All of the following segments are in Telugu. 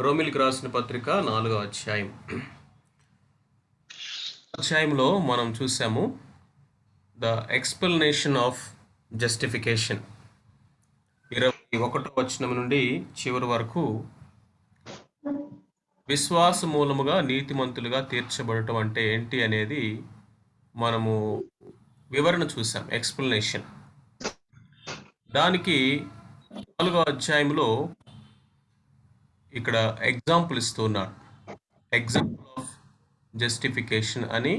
రోమిలికి రాసిన పత్రిక 4వ అధ్యాయంలో మనం చూసాము ద ఎక్స్ప్లెనేషన్ ఆఫ్ జస్టిఫికేషన్. 21వ వచనం నుండి చివరి వరకు విశ్వాస మూలముగా నీతిమంతులుగా తీర్చబడటం అంటే ఏంటి అనేది మనము వివరణ చూసాం, ఎక్స్ప్లెనేషన్. దానికి 4వ అధ్యాయంలో ఇక్కడ ఎగ్జాంపుల్ ఇస్తున్నాడు. ఎగ్జాంపుల్ ఆఫ్ జస్టిఫికేషన్ అని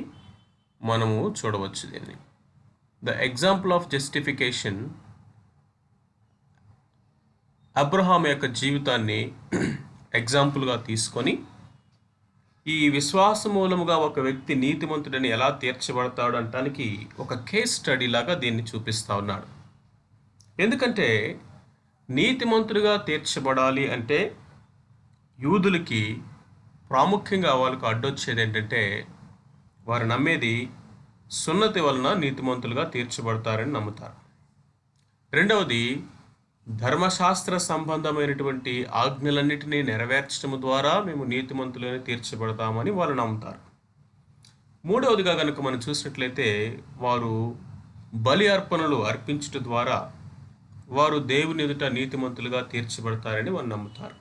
మనము చూడవచ్చు. దీన్ని the example of justification Abraham యొక్క జీవితాన్ని ఎగ్జాంపుల్గా తీసుకొని ఈ విశ్వాస మూలముగా ఒక వ్యక్తి నీతిమంతుడని ఎలా తీర్చబడతాడు అనటానికి ఒక కేస్ స్టడీ లాగా దీన్ని చూపిస్తా ఉన్నాడు. ఎందుకంటే నీతిమంతుడిగా తీర్చబడాలి అంటే యూదులకి ప్రాముఖ్యంగా వాళ్ళకు అడ్డొచ్చేది ఏంటంటే వారు నమ్మేది సున్నతి వలన నీతిమంతులుగా తీర్చబడతారని నమ్ముతారు. రెండవది, ధర్మశాస్త్ర సంబంధమైనటువంటి ఆజ్ఞలన్నిటినీ నెరవేర్చడం ద్వారా మేము నీతిమంతులని తీర్చబడతామని వాళ్ళు నమ్ముతారు. మూడవదిగా కనుక మనం చూసినట్లయితే వారు బలి అర్పణలు అర్పించడం ద్వారా వారు దేవుని ఎదుట నీతిమంతులుగా తీర్చబడతారని వారు నమ్ముతారు.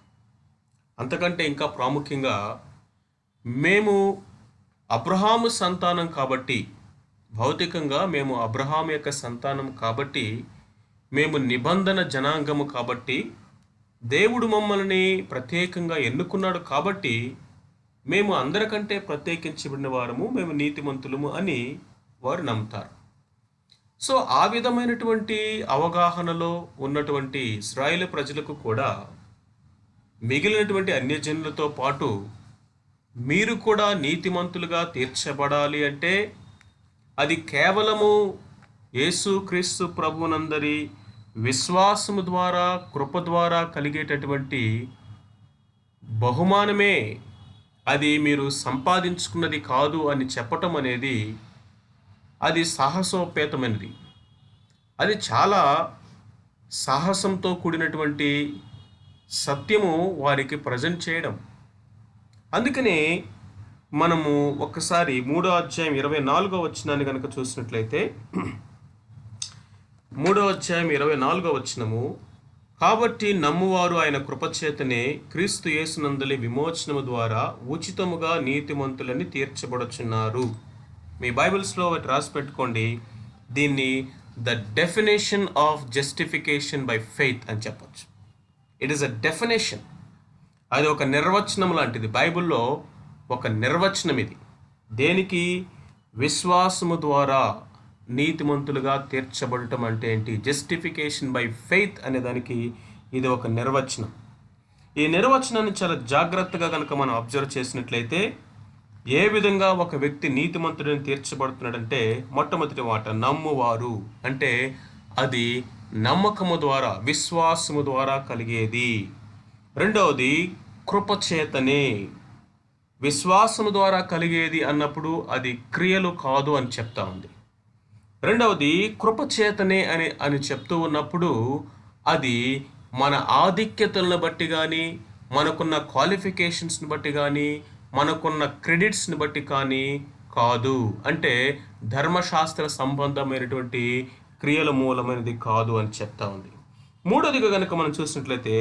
అంతకంటే ఇంకా ప్రాముఖ్యంగా మేము అబ్రహాము సంతానం కాబట్టి, భౌతికంగా మేము అబ్రహాము యొక్క సంతానం కాబట్టి, మేము నిబంధన జనాంగము కాబట్టి, దేవుడు మమ్మల్ని ప్రత్యేకంగా ఎన్నుకున్నాడు కాబట్టి మేము అందరికంటే ప్రత్యేకించబడిన వారము, మేము నీతిమంతులము అని వారు నమ్ముతారు. సో ఆ విధమైనటువంటి అవగాహనలో ఉన్నటువంటి ఇశ్రాయేలు ప్రజలకు కూడా మిగిలినటువంటి అన్యజనులతో పాటు మీరు కూడా నీతిమంతులుగా తీర్చబడాలి అంటే అది కేవలము యేసుక్రీస్తు ప్రభువునందరి విశ్వాసము ద్వారా, కృప ద్వారా కలిగేటటువంటి బహుమానమే, అది మీరు సంపాదించుకున్నది కాదు అని చెప్పటం అనేది అది సాహసోపేతమైనది. అది చాలా సాహసంతో కూడినటువంటి సత్యము వారికి ప్రజెంట్ చేయడం. అందుకనే మనము ఒక్కసారి 3వ అధ్యాయం 24వ వచనాన్ని కనుక చూసినట్లయితే 3వ అధ్యాయం 24వ వచనము, కాబట్టి నమ్మువారు ఆయన కృపచేతనే క్రీస్తు యేసునందలి విమోచనము ద్వారా ఉచితముగా నీతిమంతులని తీర్చబడుచున్నారు. మీ బైబిల్స్లో ఒకటి రాసి పెట్టుకోండి, దీన్ని the definition of justification by faith అని చెప్పచ్చు. ఇట్ ఈస్ అ డెఫినేషన్, అది ఒక నిర్వచనం లాంటిది. బైబిల్లో ఒక నిర్వచనం ఇది. దేనికి? విశ్వాసము ద్వారా నీతిమంతులుగా తీర్చబడటం అంటే ఏంటి? జస్టిఫికేషన్ బై ఫెయిత్ అనే దానికి ఇది ఒక నిర్వచనం. ఈ నిర్వచనాన్ని చాలా జాగ్రత్తగా కనుక మనం అబ్జర్వ్ చేసినట్లయితే ఏ విధంగా ఒక వ్యక్తి నీతిమంతుడిని తీర్చబడుతున్నాడంటే, మొట్టమొదటి మాట నమ్మువారు అంటే అది నమ్మకము ద్వారా, విశ్వాసము ద్వారా కలిగేది. రెండవది కృపచేతనే, విశ్వాసము ద్వారా కలిగేది అన్నప్పుడు అది క్రియలు కాదు అని చెప్తా ఉంది. రెండవది కృపచేతనే అని చెప్తూ ఉన్నప్పుడు అది మన ఆధిక్యతలను బట్టి కానీ, మనకున్న క్వాలిఫికేషన్స్ని బట్టి కానీ, మనకున్న క్రెడిట్స్ని బట్టి కానీ కాదు. అంటే ధర్మశాస్త్ర సంబంధమైనటువంటి క్రియల మూలమైనది కాదు అని చెప్తా ఉంది. మూడోదిగా కనుక మనం చూసినట్లయితే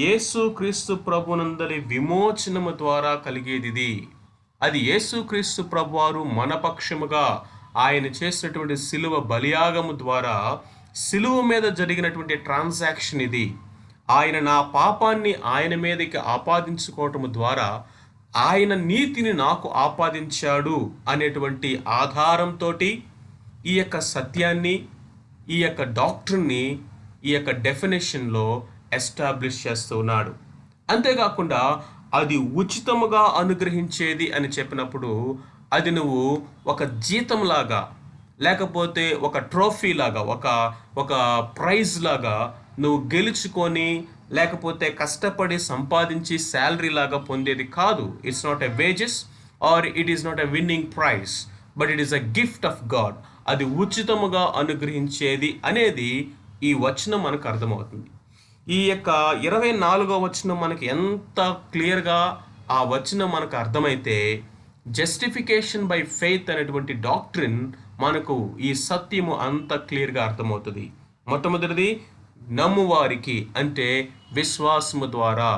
యేసుక్రీస్తు ప్రభునందలి విమోచనము ద్వారా కలిగేది. అది యేసుక్రీస్తు ప్రభువారు మన పక్షముగా ఆయన చేసినటువంటి సిలువ బలియాగము ద్వారా, సిలువ మీద జరిగినటువంటి ట్రాన్సాక్షన్ ఇది. ఆయన నా పాపాన్ని ఆయన మీదకి ఆపాదించుకోవటము ద్వారా ఆయన నీతిని నాకు ఆపాదించాడు అనేటువంటి ఆధారంతో ఈ యొక్క సత్యాన్ని, ఈ యొక్క డాక్ట్రిన్ని, ఈ యొక్క డెఫినేషన్లో ఎస్టాబ్లిష్ చేస్తూ ఉన్నాడు. అంతేకాకుండా అది ఉచితముగా అనుగ్రహించేది అని చెప్పినప్పుడు అది నువ్వు ఒక జీతంలాగా, లేకపోతే ఒక ట్రోఫీ లాగా, ఒక ప్రైజ్ లాగా నువ్వు గెలుచుకొని, లేకపోతే కష్టపడి సంపాదించి శాలరీ లాగా పొందేది కాదు. It's not a wages or it is not a winning prize, but it is a gift of God. అది ఉచితముగా అనుగ్రహించేది అనేది ఈ వచనం మనకు అర్థమవుతుంది. ఈ యొక్క 24వ వచనం మనకి ఎంత క్లియర్గా ఆ వచనం మనకు అర్థమైతే జస్టిఫికేషన్ బై ఫెయిత్ అనేటువంటి డాక్ట్రిన్ మనకు ఈ సత్యము అంత క్లియర్గా అర్థమవుతుంది. మొట్టమొదటిది నమ్మువారికి అంటే విశ్వాసము ద్వారా,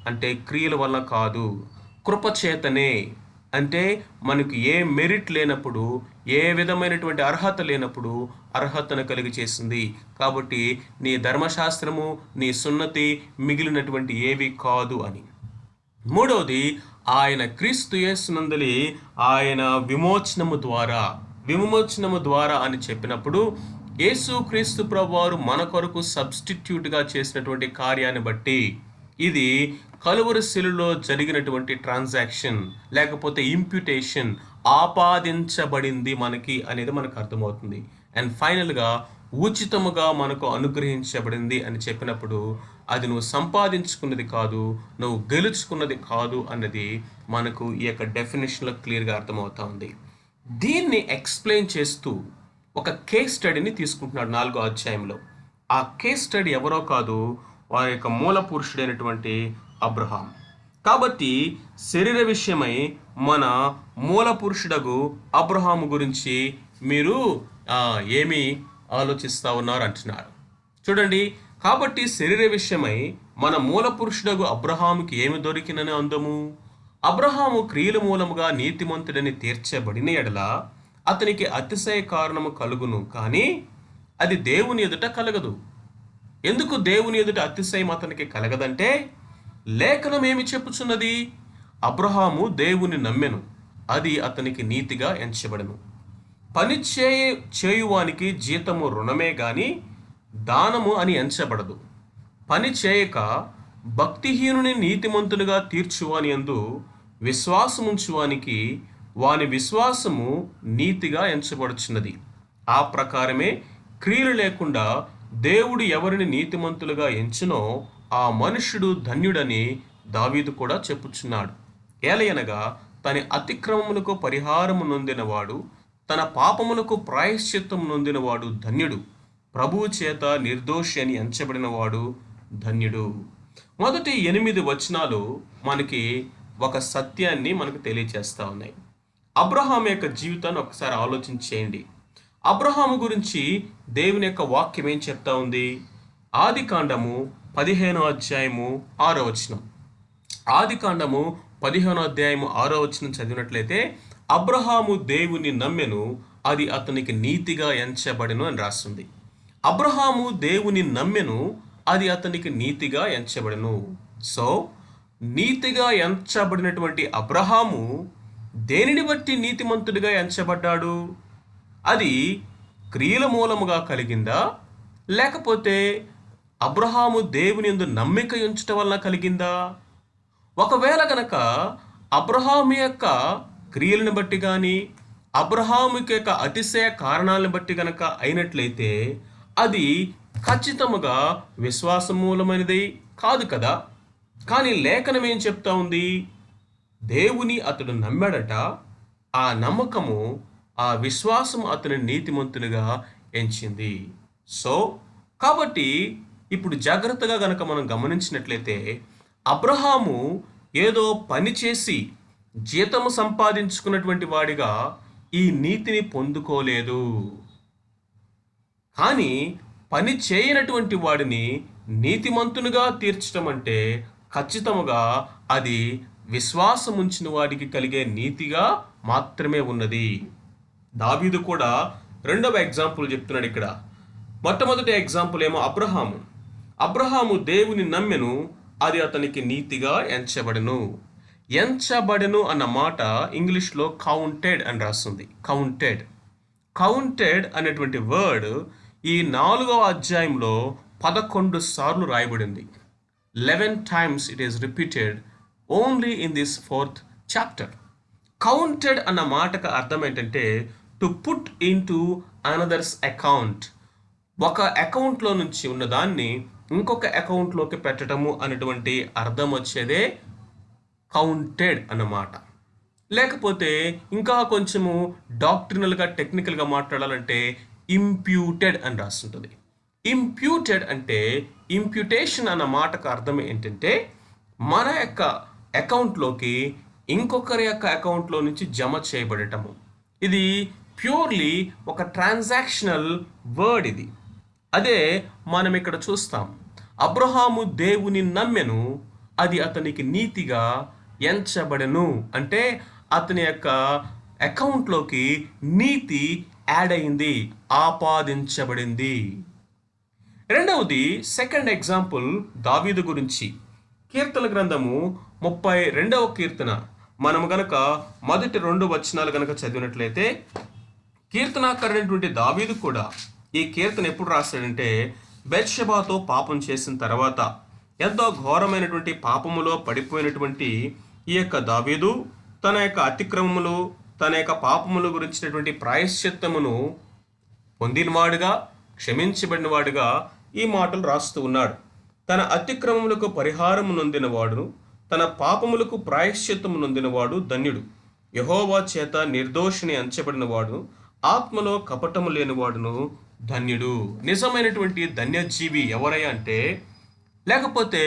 అంటే క్రియల వల్ల కాదు, కృపచేతనే అంటే మనకు ఏ మెరిట్ లేనప్పుడు, ఏ విధమైనటువంటి అర్హత లేనప్పుడు అర్హతను కలిగి చేసింది. కాబట్టి నీ ధర్మశాస్త్రము, నీ సున్నతి మిగిలినటువంటి ఏవి కాదు అని. మూడవది ఆయన క్రీస్తు యేసునందలి ఆయన విమోచనము ద్వారా అని చెప్పినప్పుడు యేసు క్రీస్తు ప్రభువారు మన కొరకు సబ్స్టిట్యూట్గా చేసినటువంటి కార్యాన్ని బట్టి ఇది కలువరి శిలువలో జరిగినటువంటి ట్రాన్సాక్షన్, లేకపోతే ఇంప్యూటేషన్, ఆపాదించబడింది మనకి అనేది మనకు అర్థమవుతుంది. అండ్ ఫైనల్గా ఉచితముగా మనకు అనుగ్రహించబడింది అని చెప్పినప్పుడు అది నువ్వు సంపాదించుకున్నది కాదు, నువ్వు గెలుచుకున్నది కాదు అన్నది మనకు ఈ యొక్క డెఫినేషన్లో క్లియర్గా అర్థమవుతా ఉంది. దీన్ని ఎక్స్ప్లెయిన్ చేస్తూ ఒక కేస్ స్టడీని తీసుకుంటున్నాడు 4వ అధ్యాయంలో. ఆ కేస్ స్టడీ ఎవరో కాదు, వారి యొక్క మూల పురుషుడైనటువంటి అబ్రహాం. కాబట్టి శరీర విషయమై మన మూల పురుషుడగు అబ్రహాము గురించి మీరు ఏమి ఆలోచిస్తూ ఉన్నారు అంటున్నారు. చూడండి, కాబట్టి శరీర విషయమై మన మూల పురుషుడగు అబ్రహాముకి ఏమి దొరికినని అందము? అబ్రహాము క్రియల మూలముగా నీతిమంతుడని తీర్చబడిన ఎడల అతనికి అతిశయ కారణము కలుగును, కానీ అది దేవుని ఎదుట కలగదు. ఎందుకు దేవుని ఎదుట అతిశయం అతనికి కలగదంటే, లేఖనం ఏమి చెప్పుచున్నది? అబ్రహాము దేవుని నమ్మెను, అది అతనికి నీతిగా ఎంచబడెను. పని చేయువానికి జీతము రుణమే గాని దానము అని ఎంచబడదు. పని చేయక భక్తిహీనుని నీతిమంతునిగా తీర్చువాని యందు విశ్వాసముంచువానికి వాని విశ్వాసము నీతిగా ఎంచబడుచున్నది. ఆ ప్రకారమే క్రియలు లేకుండా దేవుడు ఎవరిని నీతిమంతులుగా ఎంచునో ఆ మనుష్యుడు ధన్యుడని దావీదు కూడా చెప్పుచున్నాడు. ఏలయనగా తన అతిక్రమములకు పరిహారము నొందినవాడు, తన పాపములకు ప్రాయశ్చిత్తము నొందినవాడు ధన్యుడు. ప్రభువు చేత నిర్దోషి అని ఎంచబడినవాడు ధన్యుడు. మొదటి 8 వచనాలు మనకి ఒక సత్యాన్ని మనకు తెలియచేస్తూ ఉన్నాయి. అబ్రహాం యొక్క జీవితాన్ని ఒకసారి ఆలోచించేయండి. అబ్రహాము గురించి దేవుని యొక్క వాక్యం ఏం చెప్తా ఉంది? ఆదికాండము 15వ అధ్యాయము 6వ వచనం. ఆదికాండము 15వ అధ్యాయము 6వ వచనం చదివినట్లయితే, అబ్రహాము దేవుని నమ్మెను, అది అతనికి నీతిగా ఎంచబడెను అని రాస్తుంది. అబ్రహాము దేవుని నమ్మెను, అది అతనికి నీతిగా ఎంచబడెను. సో నీతిగా ఎంచబడినటువంటి అబ్రహాము దేనిని బట్టి నీతిమంతుడిగా ఎంచబడ్డాడు? అది క్రియల మూలముగా కలిగిందా, లేకపోతే అబ్రహాము దేవుని యందు నమ్మిక ఉంచటం వలన కలిగిందా? ఒకవేళ గనక అబ్రహాము యొక్క క్రియలను బట్టి కానీ, అబ్రహాము యొక్క అతిశయ కారణాలను బట్టి గనక అయినట్లయితే అది ఖచ్చితముగా విశ్వాస మూలమైనది కాదు కదా. కానీ లేఖనం ఏం చెప్తా ఉంది? దేవుని అతడు నమ్మాడట, ఆ నమ్మకము, ఆ విశ్వాసం అతని నీతిమంతునిగా ఎంచింది. సో కాబట్టి ఇప్పుడు జాగ్రత్తగా గనక మనం గమనించినట్లయితే, అబ్రహాము ఏదో పని చేసి జీతము సంపాదించుకున్నటువంటి వాడిగా ఈ నీతిని పొందుకోలేదు. కానీ పని చేయనటువంటి వాడిని నీతిమంతునిగా తీర్చడం అంటే ఖచ్చితముగా అది విశ్వాసం ఉంచిన వాడికి కలిగే నీతిగా మాత్రమే ఉన్నది. దావీదు కూడా రెండవ ఎగ్జాంపుల్ చెప్తున్నాడు ఇక్కడ. మొట్టమొదటి ఎగ్జాంపుల్ ఏమో అబ్రహాము దేవుని నమ్మెను, అది అతనికి నీతిగా ఎంచబడెను. ఎంచబడెను అన్న మాట ఇంగ్లీష్లో కౌంటెడ్ అని రాస్తుంది. కౌంటెడ్ అనేటువంటి వర్డ్ ఈ 4వ అధ్యాయంలో 11 సార్లు రాయబడింది. 11 times it is repeated only in this 4th chapter. Counted అన్న మాటకు అర్థం ఏంటంటే to put into another's account. ఒక అకౌంట్లో నుంచి ఉన్నదాన్ని ఇంకొక అకౌంట్లోకి పెట్టడము అనేటువంటి అర్థం వచ్చేదే కౌంటెడ్ అన్నమాట. లేకపోతే ఇంకా కొంచెము డాక్ట్రినల్గా టెక్నికల్గా మాట్లాడాలంటే ఇంప్యూటెడ్ అని రాస్తుంటుంది. ఇంప్యూటెడ్ అంటే, ఇంప్యూటేషన్ అన్న మాటకు అర్థం ఏంటంటే మన యొక్క అకౌంట్లోకి ఇంకొకరి యొక్క అకౌంట్లో నుంచి జమ చేయబడటము. ఇది ప్యూర్లీ ఒక ట్రాన్సాక్షనల్ వర్డ్ ఇది. అదే మనం ఇక్కడ చూస్తాం. అబ్రహాము దేవుని నమ్మెను, అది అతనికి నీతిగా ఎంచబడెను. అంటే అతని యొక్క అకౌంట్లోకి నీతి యాడ్ అయింది, ఆపాదించబడింది. రెండవది, సెకండ్ ఎగ్జాంపుల్ దావీదు గురించి. కీర్తన గ్రంథము 32వ కీర్తన మనము గనక మొదటి 2 వచనాలు గనక చదివినట్లయితే, కీర్తనాకారుడైనటువంటి దావీదు కూడా ఈ కీర్తన ఎప్పుడు రాశాడంటే బెత్షెబాతో పాపం చేసిన తర్వాత, ఎంతో ఘోరమైనటువంటి పాపములో పడిపోయినటువంటి ఈ యొక్క దావీదు తన యొక్క అతిక్రమములు, తన యొక్క పాపముల గురించినటువంటి ప్రాయశ్చిత్తమును పొందినవాడుగా, క్షమించబడినవాడుగా ఈ మాటలు రాస్తూ ఉన్నాడు. తన అతిక్రమములకు పరిహారము నొందినవాడును, తన పాపములకు ప్రాయశ్చిత్తము నొందినవాడు ధన్యుడు. యెహోవా చేత నిర్దోషిని ఎంచబడినవాడు, ఆత్మలో కపటము లేనివాడును ధన్యుడు. నిజమైనటువంటి ధన్యజీవి ఎవరయ్యా అంటే, లేకపోతే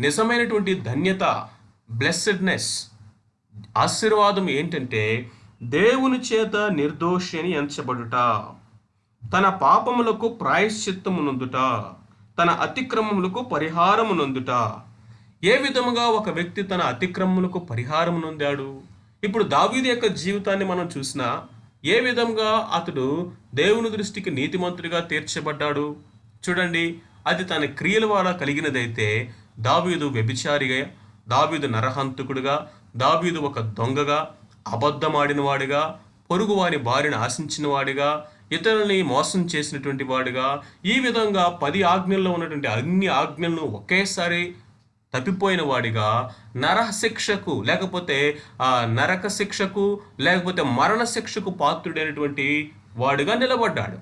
నిజమైనటువంటి ధన్యత, బ్లెస్సెడ్నెస్, ఆశీర్వాదం ఏంటంటే దేవుని చేత నిర్దోషి అని ఎంచబడుట, తన పాపములకు ప్రాయశ్చిత్తము నొందుట, తన అతిక్రమములకు పరిహారము నొందుట. ఏ విధముగా ఒక వ్యక్తి తన అతిక్రమములకు పరిహారం నొందాడు? ఇప్పుడు దావీదు యొక్క జీవితాన్ని మనం చూసినా ఏ విధంగా అతడు దేవుని దృష్టికి నీతిమంతుడిగా తీర్చబడ్డాడు చూడండి. అది తన క్రియల ద్వారా కలిగినదైతే దావీదు వ్యభిచారిగా, దావీదు నరహంతకుడుగా, దావీదు ఒక దొంగగా, అబద్ధమాడినవాడిగా, పొరుగువారి భార్యను ఆశించిన వాడిగా, ఇతరులని మోసం చేసినటువంటి వాడిగా, ఈ విధంగా 10 ఆజ్ఞల్లో ఉన్నటువంటి అన్ని ఆజ్ఞలను ఒకేసారి తప్పిపోయిన వాడిగా, నరశిక్షకు లేకపోతే నరక శిక్షకు లేకపోతే మరణ శిక్షకు పాత్రుడైనటువంటి వాడిగా నిలబడ్డాడు.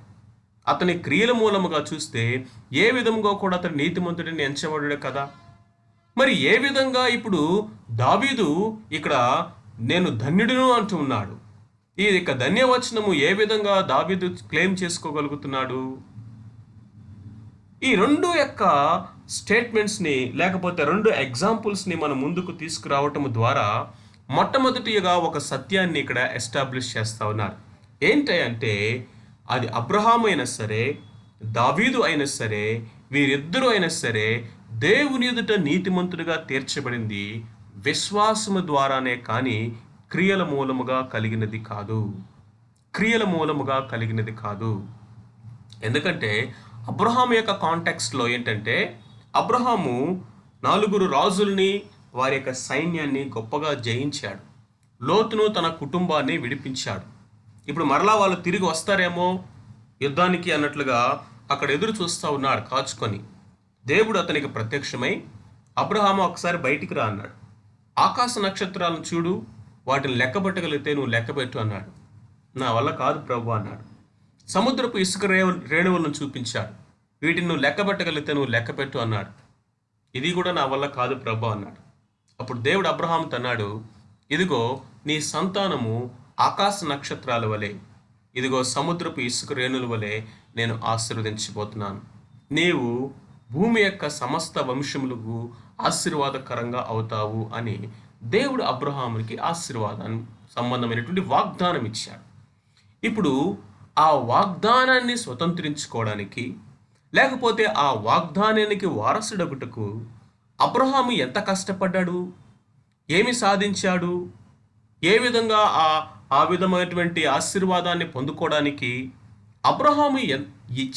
అతని క్రియల మూలముగా చూస్తే ఏ విధంగా కూడా అతను నీతిమంతుడిని ఎంచబడ్డాడు కదా. మరి ఏ విధంగా ఇప్పుడు దావీదు ఇక్కడ నేను ధన్యుడును అంటూ ఉన్నాడు? ఈ యొక్క ధన్యవచనము ఏ విధంగా దావీదు క్లెయిమ్ చేసుకోగలుగుతున్నాడు? ఈ 2 యొక్క స్టేట్మెంట్స్ని లేకపోతే 2 ఎగ్జాంపుల్స్ని మనం ముందుకు తీసుకురావటం ద్వారా మొట్టమొదటిగా ఒక సత్యాన్ని ఇక్కడ ఎస్టాబ్లిష్ చేస్తా ఉన్నారు. ఏంటంటే అది అబ్రహాము అయినా సరే, దావీదు అయినా సరే, వీరిద్దరూ అయినా సరే దేవుని ఎదుట నీతిమంతుడిగా తీర్చబడింది విశ్వాసము ద్వారానే కానీ క్రియల మూలముగా కలిగినది కాదు. క్రియల మూలముగా కలిగినది కాదు. ఎందుకంటే అబ్రహాము యొక్క కాంటెక్స్ట్లో ఏంటంటే, అబ్రహాము 4 రాజుల్ని, వారి యొక్క సైన్యాన్ని గొప్పగా జయించాడు. లోతును తన కుటుంబాన్ని విడిపించాడు. ఇప్పుడు మరలా వాళ్ళు తిరిగి వస్తారేమో యుద్ధానికి అన్నట్లుగా అక్కడ ఎదురు చూస్తూ ఉన్నాడు కాచుకొని. దేవుడు అతనికి ప్రత్యక్షమై, అబ్రహాము ఒకసారి బయటికి రా అన్నాడు. ఆకాశ నక్షత్రాలను చూడు, వాటిని లెక్కబెట్టగలిగితే నువ్వు లెక్కబెట్టు అన్నాడు. నా వల్ల కాదు ప్రభు అన్నాడు. సముద్రపు ఇసుక రేణువులను చూపించాడు. వీటిని నువ్వు లెక్కబెట్టగలిగితే నువ్వు లెక్కపెట్టు అన్నాడు. ఇది కూడా నా వల్ల కాదు ప్రభు అన్నాడు. అప్పుడు దేవుడు అబ్రహాముతో అన్నాడు, ఇదిగో నీ సంతానము ఆకాశ నక్షత్రాల వలె, ఇదిగో సముద్రపు ఇసుక రేణుల వలె నేను ఆశీర్వదించబోతున్నాను. నీవు భూమి యొక్క సమస్త వంశములకు ఆశీర్వాదకరంగా అవుతావు అని దేవుడు అబ్రహామునికి ఆశీర్వాదాన్ని సంబంధమైనటువంటి వాగ్దానం ఇచ్చాడు. ఇప్పుడు ఆ వాగ్దానాన్ని స్వతంత్రించుకోవడానికి లేకపోతే ఆ వాగ్దానానికి వారసుడగుటకు అబ్రహాము ఎంత కష్టపడ్డాడు, ఏమి సాధించాడు, ఏ విధంగా ఆ విధమైనటువంటి ఆశీర్వాదాన్ని పొందుకోవడానికి అబ్రహాము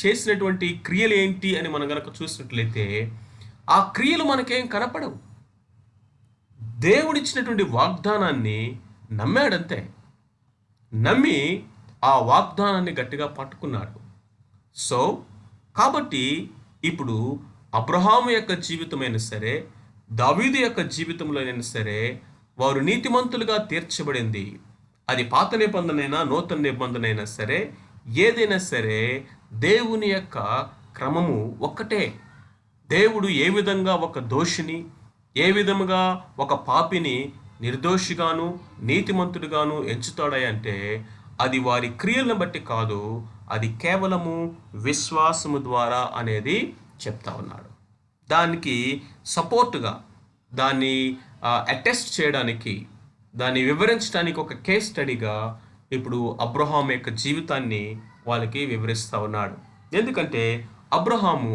చేసినటువంటి క్రియలు ఏంటి అని మనం కనుక చూసినట్లయితే ఆ క్రియలు మనకేం కనపడవు. దేవుడిచ్చినటువంటి వాగ్దానాన్ని నమ్మాడంతే. నమ్మి ఆ వాగ్దానాన్ని గట్టిగా పట్టుకున్నాడు. సో కాబట్టి ఇప్పుడు అబ్రహాము యొక్క జీవితమైనా సరే, దావీదు యొక్క జీవితంలో అయినా సరే వారు నీతిమంతులుగా తీర్చబడింది. అది పాత నిబంధనైనా నూతన నిబంధనైనా సరే, ఏదైనా సరే దేవుని యొక్క క్రమము ఒక్కటే. దేవుడు ఏ విధంగా ఒక దోషిని, ఏ విధముగా ఒక పాపిని నిర్దోషిగాను నీతిమంతుడిగాను ఎంచుతాడంటే అది వారి క్రియలను బట్టి కాదు, అది కేవలము విశ్వాసము ద్వారా అనేది చెప్తా ఉన్నాడు. దానికి సపోర్టుగా, దాన్ని అటెస్ట్ చేయడానికి, దాన్ని వివరించడానికి ఒక కేస్ స్టడీగా ఇప్పుడు అబ్రహాం యొక్క జీవితాన్ని వాళ్ళకి వివరిస్తూ ఉన్నాడు. ఎందుకంటే అబ్రహాము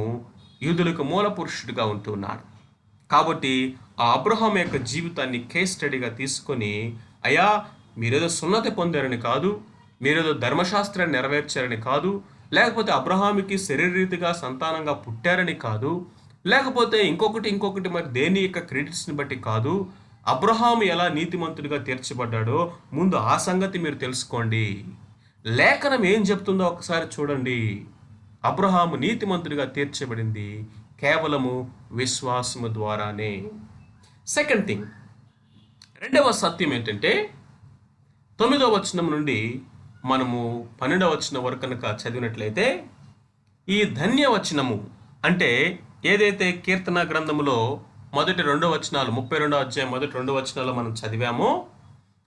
యూదులకు మూల పురుషుడిగా ఉంటున్నాడు. కాబట్టి ఆ అబ్రహాం యొక్క జీవితాన్ని కేస్ స్టడీగా తీసుకొని, అయ్యా మీరేదో సున్నతి పొందారని కాదు, మీరేదో ధర్మశాస్త్రాన్ని నెరవేర్చారని కాదు, లేకపోతే అబ్రహాముకి శరీరరీతిగా సంతానంగా పుట్టారని కాదు, లేకపోతే ఇంకొకటి మరి దేని యొక్క క్రెడిట్స్ని బట్టి కాదు, అబ్రహాము ఎలా నీతిమంతుడిగా తీర్చబడ్డాడో ముందు ఆ సంగతి మీరు తెలుసుకోండి. లేఖనం ఏం చెప్తుందో ఒకసారి చూడండి. అబ్రహాము నీతిమంతుడిగా తీర్చబడింది కేవలము విశ్వాసము ద్వారానే. సెకండ్ థింగ్, రెండవ సత్యం ఏంటంటే 9వ వచనం నుండి మనము 12వ వచనం వరకు కనుక చదివినట్లయితే, ఈ ధన్యవచనము అంటే ఏదైతే కీర్తన గ్రంథములో మొదటి 2 వచనాలు 32వ అధ్యాయం మొదటి 2 వచనాలు మనం చదివామో,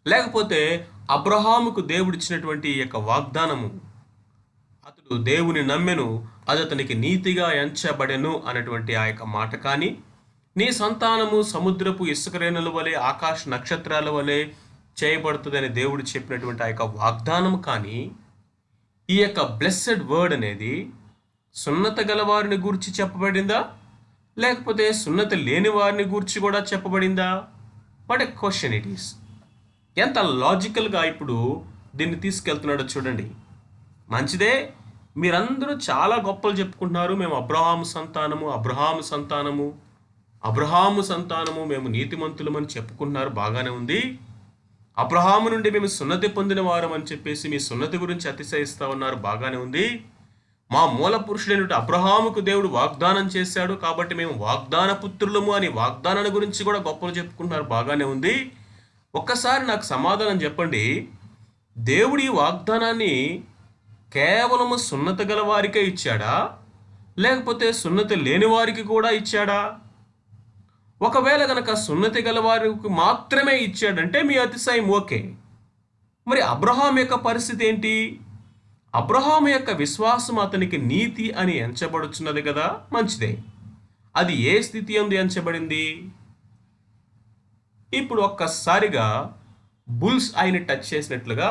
లేకపోతే అబ్రహాముకు దేవుడిచ్చినటువంటి ఈ యొక్క వాగ్దానము, అతడు దేవుని నమ్మెను, అది అతనికి నీతిగా ఎంచబడెను అన్నటువంటి ఆ యొక్క మాట కానీ, నీ సంతానము సముద్రపు ఇసుక రేణుల వలె ఆకాశ నక్షత్రాల వలె చేయబడుతుందని దేవుడు చెప్పినటువంటి ఆ యొక్క వాగ్దానం కానీ, ఈ యొక్క బ్లెస్సెడ్ వర్డ్ అనేది సున్నత గల వారిని గూర్చి చెప్పబడిందా, లేకపోతే సున్నతి లేని వారిని గూర్చి కూడా చెప్పబడిందా? What a question it is. ఎంత లాజికల్గా ఇప్పుడు దీన్ని తీసుకెళ్తున్నాడో చూడండి. మంచిదే, మీరందరూ చాలా గొప్పలు చెప్పుకుంటున్నారు, మేము అబ్రహాము సంతానము, మేము నీతిమంతులమని చెప్పుకుంటున్నారు, బాగానే ఉంది. అబ్రహాము నుండి మేము సున్నతి పొందిన వారం అని చెప్పేసి మీ సున్నతి గురించి అతిశయిస్తూ ఉన్నారు, బాగానే ఉంది. మా మూల పురుషుడైన అబ్రహాముకు దేవుడు వాగ్దానం చేశాడు కాబట్టి మేము వాగ్దాన పుత్రులము అని వాగ్దానాల గురించి కూడా గొప్పలు చెప్పుకుంటున్నారు, బాగానే ఉంది. ఒక్కసారి నాకు సమాధానం చెప్పండి, దేవుడు ఈ వాగ్దానాన్ని కేవలము సున్నత గల వారికే ఇచ్చాడా, లేకపోతే సున్నతి లేని వారికి కూడా ఇచ్చాడా? ఒకవేళ గనక సున్నతి గల వారికి మాత్రమే ఇచ్చాడంటే మీ అతిశయం ఓకే. మరి అబ్రహాం యొక్క పరిస్థితి ఏంటి? అబ్రహాము యొక్క విశ్వాసం అతనికి నీతి అని ఎంచబడుచున్నది కదా, మంచిదే. అది ఏ స్థితి అందు ఎంచబడింది? ఇప్పుడు ఒక్కసారిగా బుల్స్ ఆయన టచ్ చేసినట్లుగా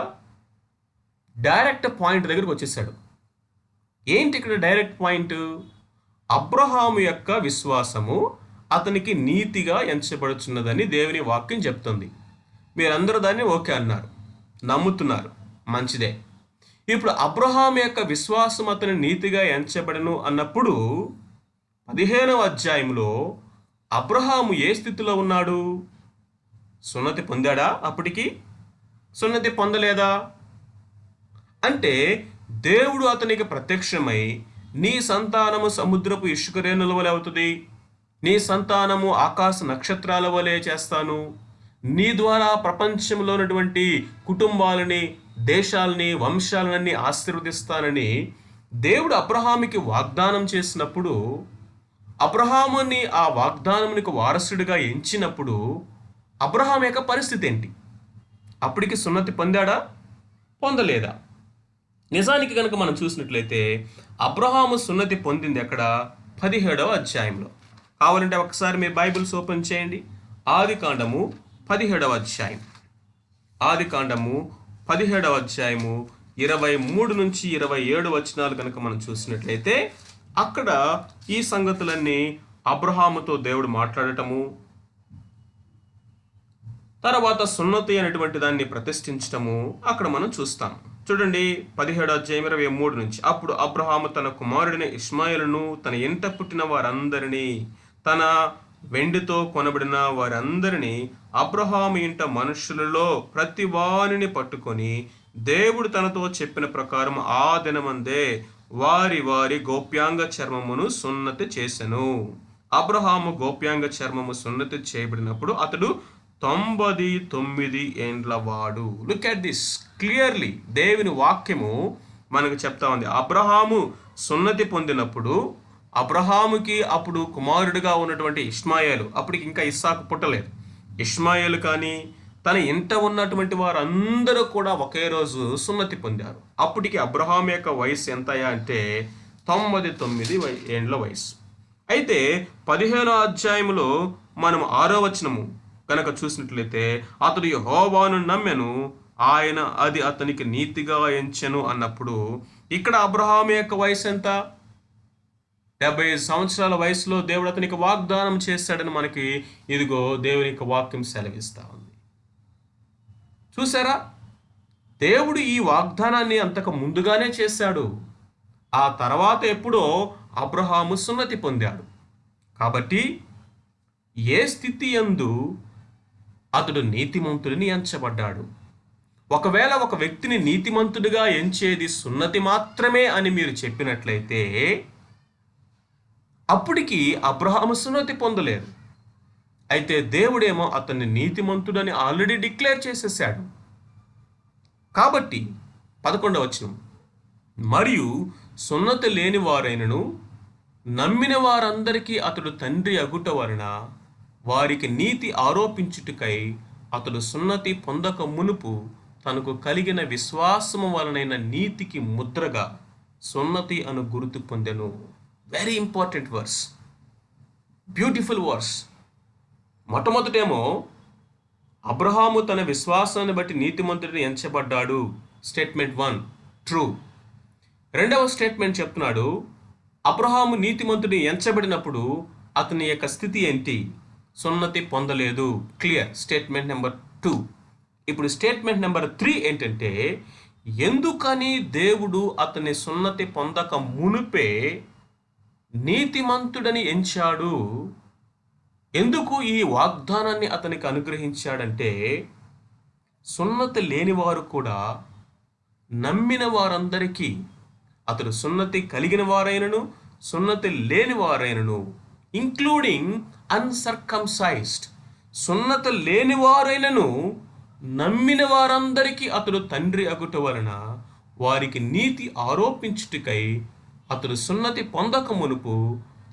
డైరెక్ట్ పాయింట్ దగ్గరికి వచ్చేసాడు. ఏంటి ఇక్కడ డైరెక్ట్ పాయింట్? అబ్రహాము యొక్క విశ్వాసము అతనికి నీతిగా ఎంచబడుచున్నదని దేవుని వాక్యం చెప్తుంది. మీరందరూ దాన్ని ఓకే అన్నారు, నమ్ముతున్నారు, మంచిదే. ఇప్పుడు అబ్రహాము యొక్క విశ్వాసం అతని నీతిగా ఎంచబడను అన్నప్పుడు 15వ అధ్యాయంలో అబ్రహాము ఏ స్థితిలో ఉన్నాడు? సున్నతి పొందాడా? అప్పటికి సున్నతి పొందలేదా? అంటే దేవుడు అతనికి ప్రత్యక్షమై, నీ సంతానము సముద్రపు ఇసుక రేణుల వలె అవుతుంది, నీ సంతానము ఆకాశ నక్షత్రాల వలె చేస్తాను, నీ ద్వారా ప్రపంచంలో ఉన్నటువంటి కుటుంబాలని, దేశాలని, వంశాలన్నీ ఆశీర్వదిస్తానని దేవుడు అబ్రహాముకి వాగ్దానం చేసినప్పుడు, అబ్రహాముని ఆ వాగ్దానమునికి వారసుడిగా ఎంచినప్పుడు అబ్రహాం యొక్క పరిస్థితి ఏంటి? అప్పటికి సున్నతి పొందాడా, పొందలేదా? నిజానికి కనుక మనం చూసినట్లయితే అబ్రహాము సున్నతి పొందింది ఎక్కడ? 17వ అధ్యాయంలో. కావాలంటే ఒకసారి మీ బైబిల్స్ ఓపెన్ చేయండి. ఆదికాండము 17వ అధ్యాయం. ఆదికాండము 17వ అధ్యాయము 23 నుంచి 27 వచనాలు కనుక మనం చూసినట్లయితే అక్కడ ఈ సంగతులన్నీ అబ్రహాముతో దేవుడు మాట్లాడటము, తర్వాత సున్నతి అనేటువంటి దాన్ని ప్రతిష్ఠించటము అక్కడ మనం చూస్తాం. చూడండి 17వ అధ్యాయం 23 నుంచి. అప్పుడు అబ్రహాము తన కుమారుడిని ఇష్మాయేలును, తన ఇంట పుట్టిన వారందరినీ, తన వెండితో కొనబడిన వారందరినీ, అబ్రహాము ఇంట మనుషులలో ప్రతి వారిని పట్టుకొని దేవుడు తనతో చెప్పిన ప్రకారం ఆ దినమందే వారి వారి గోప్యాంగ చర్మమును సున్నతి చేసెను. అబ్రహాము గోప్యాంగ చర్మము సున్నతి చేయబడినప్పుడు అతడు 99 ఏండ్ల వాడు. Look at this clearly. దేవుని వాక్యము మనకు చెప్తా ఉంది. అబ్రహాము సున్నతి పొందినప్పుడు అబ్రహాముకి అప్పుడు కుమారుడిగా ఉన్నటువంటి ఇష్మాయేలు, అప్పటికి ఇంకా ఇస్సాకు పుట్టలేదు, ఇష్మాయేలు కానీ తన ఇంట ఉన్నటువంటి వారందరూ కూడా ఒకే రోజు సున్నతి పొందారు. అప్పటికి అబ్రహాం యొక్క వయసు ఎంతయా అంటే 99 ఏండ్ల వయసు. అయితే 15వ అధ్యాయంలో మనం 6వ వచనము కనుక చూసినట్లయితే, అతడు యెహోవాను నమ్మెను, ఆయన అది అతనికి నీతిగా ఎంచెను అన్నప్పుడు ఇక్కడ అబ్రహాం యొక్క వయసు ఎంత? 75 సంవత్సరాల వయసులో దేవుడు అతనికి వాగ్దానం చేశాడని మనకి ఇదిగో దేవుని యొక్క వాక్యం సెలవిస్తా ఉంది. చూసారా, దేవుడు ఈ వాగ్దానాన్ని అంతకు ముందుగానే చేశాడు. ఆ తర్వాత ఎప్పుడో అబ్రహాము సున్నతి పొందాడు. కాబట్టి ఏ స్థితి యందు అతడు నీతిమంతుడిని ఎంచబడ్డాడు? ఒకవేళ ఒక వ్యక్తిని నీతిమంతుడిగా ఎంచేది సున్నతి మాత్రమే అని మీరు చెప్పినట్లయితే అప్పటికి అబ్రహాము సున్నతి పొందలేరు. అయితే దేవుడేమో అతన్ని నీతిమంతుడని ఆల్రెడీ డిక్లేర్ చేసేసాడు. కాబట్టి 11వ వచనం, మరియు సున్నతి లేని వారైనను నమ్మిన వారందరికీ అతడు తండ్రి అగుట వలన వారికి నీతి ఆరోపించుటకై అతడు సున్నతి పొందక మునుపు తనకు కలిగిన విశ్వాసము వలనైన నీతికి ముద్రగా సున్నతి అను గుర్తు పొందెను. Very important verse, beautiful verse. మొట్టమొదటేమో అబ్రహాము తన విశ్వాసాన్ని బట్టి నీతిమంతుడిని ఎంచబడ్డాడు. Statement 1 true. రెండవ స్టేట్మెంట్ చెప్తున్నాడు, అబ్రహాము నీతిమంతుడిని ఎంచబడినప్పుడు అతని యొక్క స్థితి ఏంటి? సున్నతి పొందలేదు. క్లియర్. Statement number 2. ఇప్పుడు స్టేట్మెంట్ నెంబర్ 3 ఏంటంటే, ఎందుకని దేవుడు అతని సున్నతి పొందక మునుపే నీతిమంతుడని ఎంచాడు? ఎందుకు ఈ వాగ్దానాన్ని అతనికి అనుగ్రహించాడంటే, సున్నతి లేనివారు కూడా నమ్మిన వారందరికీ, అతడు సున్నతి కలిగిన వారైనను సున్నతి లేని వారైనను, ఇంక్లూడింగ్ అన్సర్కంసైజ్డ్, సున్నతి లేని వారైనను నమ్మిన వారందరికీ అతడు తండ్రి అగుట వలన వారికి నీతి ఆరోపించుటకై అతడు సున్నతి పొందక మునుపు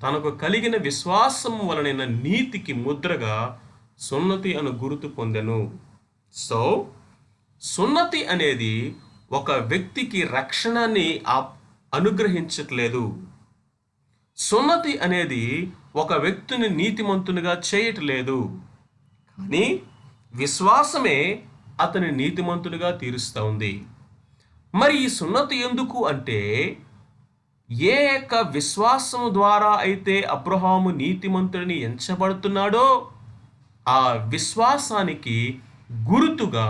తనకు కలిగిన విశ్వాసము వలనైన నీతికి ముద్రగా సున్నతి అను గుర్తు పొందెను. సో సున్నతి అనేది ఒక వ్యక్తికి రక్షణని అనుగ్రహించట్లేదు. సున్నతి అనేది ఒక వ్యక్తిని నీతిమంతునిగా చేయట్లేదు. కానీ విశ్వాసమే అతని నీతిమంతునిగా తీరుస్తూ ఉంది. మరి ఈ సున్నతి ఎందుకు అంటే, ఏ యొక్క విశ్వాసము ద్వారా అయితే అబ్రహాము నీతిమంతుడిని ఎంచబడుతున్నాడో ఆ విశ్వాసానికి గుర్తుగా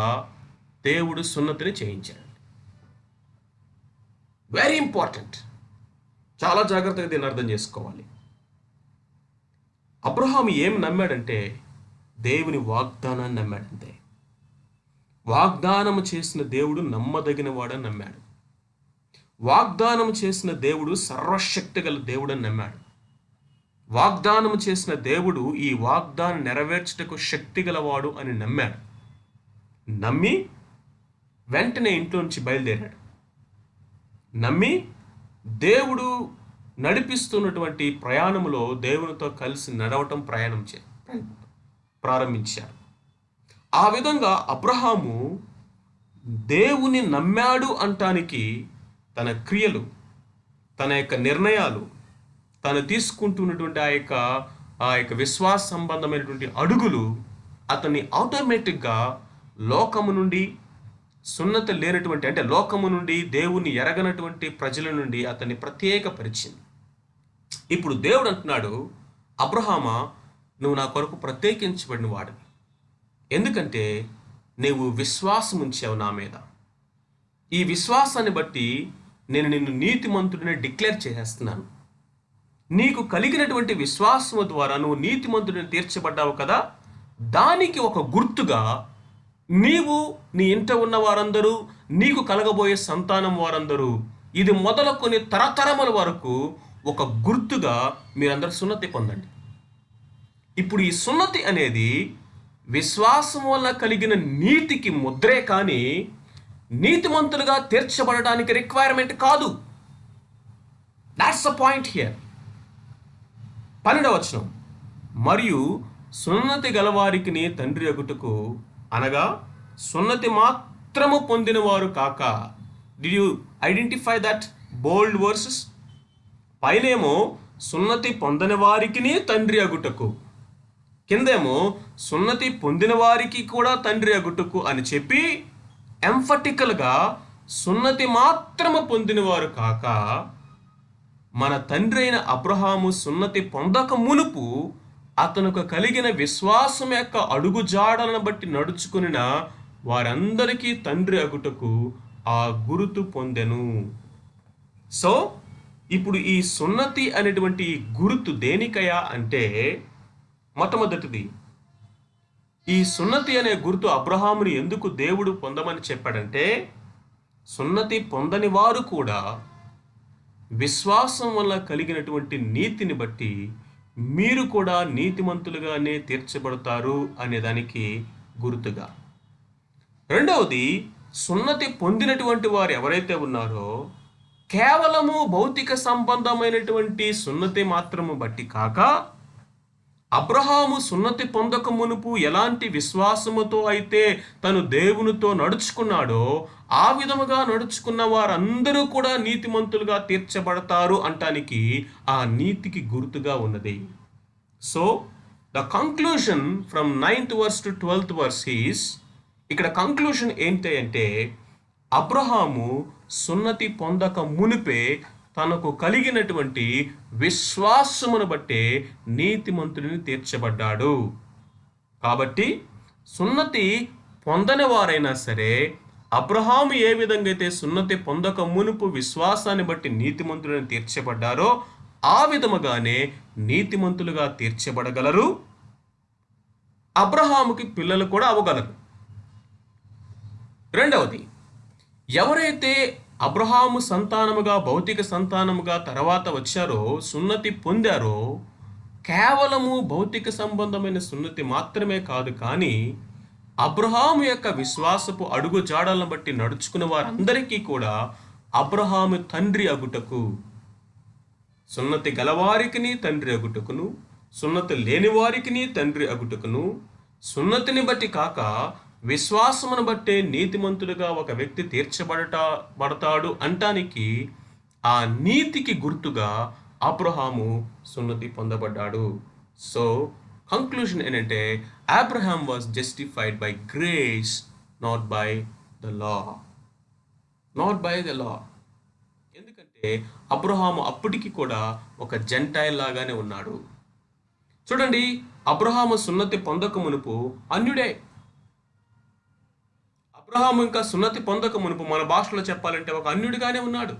దేవుడు సున్నతిని చేయించాడు. Very important. చాలా జాగ్రత్తగా దీన్ని అర్థం చేసుకోవాలి. అబ్రహాము ఏం నమ్మాడంటే, దేవుని వాగ్దానాన్ని నమ్మాడంతే. వాగ్దానము చేసిన దేవుడు నమ్మదగిన వాడని నమ్మాడు. వాగ్దానం చేసిన దేవుడు సర్వశక్తి గల దేవుడని నమ్మాడు. వాగ్దానం చేసిన దేవుడు ఈ వాగ్దానం నెరవేర్చుటకు శక్తి గలవాడు అని నమ్మాడు. నమ్మి వెంటనే ఇంట్లో నుంచి బయలుదేరాడు. నమ్మి దేవుడు నడిపిస్తున్నటువంటి ప్రయాణంలో దేవునితో కలిసి నడవటం ప్రారంభించారు. ఆ విధంగా అబ్రహాము దేవుని నమ్మాడు అంటానికి తన క్రియలు, తన యొక్క నిర్ణయాలు, తను తీసుకుంటున్నటువంటి ఆ యొక్క విశ్వాస సంబంధమైనటువంటి అడుగులు అతన్ని ఆటోమేటిక్గా లోకము నుండి, సున్నతి లేనటువంటి అంటే లోకము నుండి, దేవుని ఎరగనటువంటి ప్రజల నుండి అతన్ని ప్రత్యేకపరిచింది. ఇప్పుడు దేవుడు అంటున్నాడు, అబ్రహామా, నువ్వు నా కొరకు ప్రత్యేకించబడిన వాడివి. ఎందుకంటే నీవు విశ్వాసం ఉంచావు నా మీద. ఈ విశ్వాసాన్ని బట్టి నేను నిన్ను నీతిమంతుడిని డిక్లేర్ చేసేస్తున్నాను. నీకు కలిగినటువంటి విశ్వాసము ద్వారా నువ్వు నీతిమంతుడిని తీర్చబడ్డావు కదా, దానికి ఒక గుర్తుగా నీవు, నీ ఇంట ఉన్న వారందరూ, నీకు కలగబోయే సంతానం వారందరూ, ఇది మొదలుకొని తరతరముల వరకు ఒక గుర్తుగా మీరందరూ సున్నతి పొందండి. ఇప్పుడు ఈ సున్నతి అనేది విశ్వాసం వల్ల కలిగిన నీతికి ముద్రే కానీ నీతిమంతులుగా తీర్చబడడానికి రిక్వైర్మెంట్ కాదు. That's the point here. 12వ వచనం, మరియు సున్నతి గలవారికి తండ్రి అగుటకు అనగా సున్నతి మాత్రము పొందినవారు కాక. Do you identify that bold verses? పైనేమో సున్నతి పొందని వారికి తండ్రి అగుటకు, కిందేమో సున్నతి పొందిన వారికి కూడా తండ్రి అగుటకు అని చెప్పి ఎంఫటికల్గా సున్నతి మాత్రము పొందినవారు కాక, మన తండ్రి అయిన అబ్రహాము సున్నతి పొందక మునుపు అతనుకు కలిగిన విశ్వాసం యొక్క అడుగుజాడలను బట్టి నడుచుకునిన వారందరికీ తండ్రి అగుటకు ఆ గురుతు పొందెను. సో ఇప్పుడు ఈ సున్నతి అనేటువంటి ఈ గుర్తు దేనికయా అంటే, మొట్టమొదటిది, ఈ సున్నతి అనే గుర్తు అబ్రహాముని ఎందుకు దేవుడు పొందమని చెప్పాడంటే, సున్నతి పొందని వారు కూడా విశ్వాసం వల్ల కలిగినటువంటి నీతిని బట్టి మీరు కూడా నీతిమంతులుగానే తీర్చబడతారు అనేదానికి గుర్తుగా. రెండవది, సున్నతి పొందినటువంటి వారు ఎవరైతే ఉన్నారో కేవలము భౌతిక సంబంధమైనటువంటి సున్నతి మాత్రము బట్టి కాక, అబ్రహాము సున్నతి పొందక మునుపు ఎలాంటి విశ్వాసముతో అయితే తను దేవునితో నడుచుకున్నాడో ఆ విధముగా నడుచుకున్న వారందరూ కూడా నీతిమంతులుగా తీర్చబడతారు అంటానికి ఆ నీతికి గుర్తుగా ఉన్నది. So the conclusion from 9th verse to 12th verse is, ఇక్కడ కంక్లూషన్ ఏంటి అంటే, అబ్రహాము సున్నతి పొందక మునిపే తనకు కలిగినటువంటి విశ్వాసమును బట్టే నీతిమంతుడిని తీర్చబడ్డాడు. కాబట్టి సున్నతి పొందని వారైనా సరే, అబ్రహాము ఏ విధంగా అయితే సున్నతి పొందక మునుపు విశ్వాసాన్ని బట్టి నీతిమంతుడిని తీర్చబడ్డారో ఆ విధముగానే నీతిమంతులుగా తీర్చబడగలరు. అబ్రహాముకి పిల్లలు కూడా అవ్వగలరు. రెండవది, ఎవరైతే అబ్రహాము సంతానముగా భౌతిక సంతానముగా తర్వాత వచ్చారో, సున్నతి పొందారో, కేవలము భౌతిక సంబంధమైన సున్నతి మాత్రమే కాదు కానీ అబ్రహాము యొక్క విశ్వాసపు అడుగు జాడలను బట్టి నడుచుకున్న వారందరికీ కూడా అబ్రహాము తండ్రి అగుటకు, సున్నతి గలవారికి తండ్రి అగుటకును, సున్నతి లేని వారికి తండ్రి అగుటకును, సున్నతిని బట్టి కాక విశ్వాసమును బట్టే నీతిమంతుడుగా ఒక వ్యక్తి తీర్చబడతాడు అంటానికి ఆ నీతికి గుర్తుగా అబ్రహాము సున్నతి పొందబడ్డాడు. సో కంక్లూషన్ ఏంటంటే, Abraham was justified by grace, not by the law. Not by the law. ఎందుకంటే అబ్రహాము అప్పటికి కూడా ఒక జెంటైల్ లాగానే ఉన్నాడు. చూడండి, అబ్రహాము సున్నతి పొందక మునుపు అన్యుడే. అబ్రహాము ఇంకా సున్నతి పొందక మునుపు మన భాషలో చెప్పాలంటే ఒక అన్యుడిగానే ఉన్నాడు.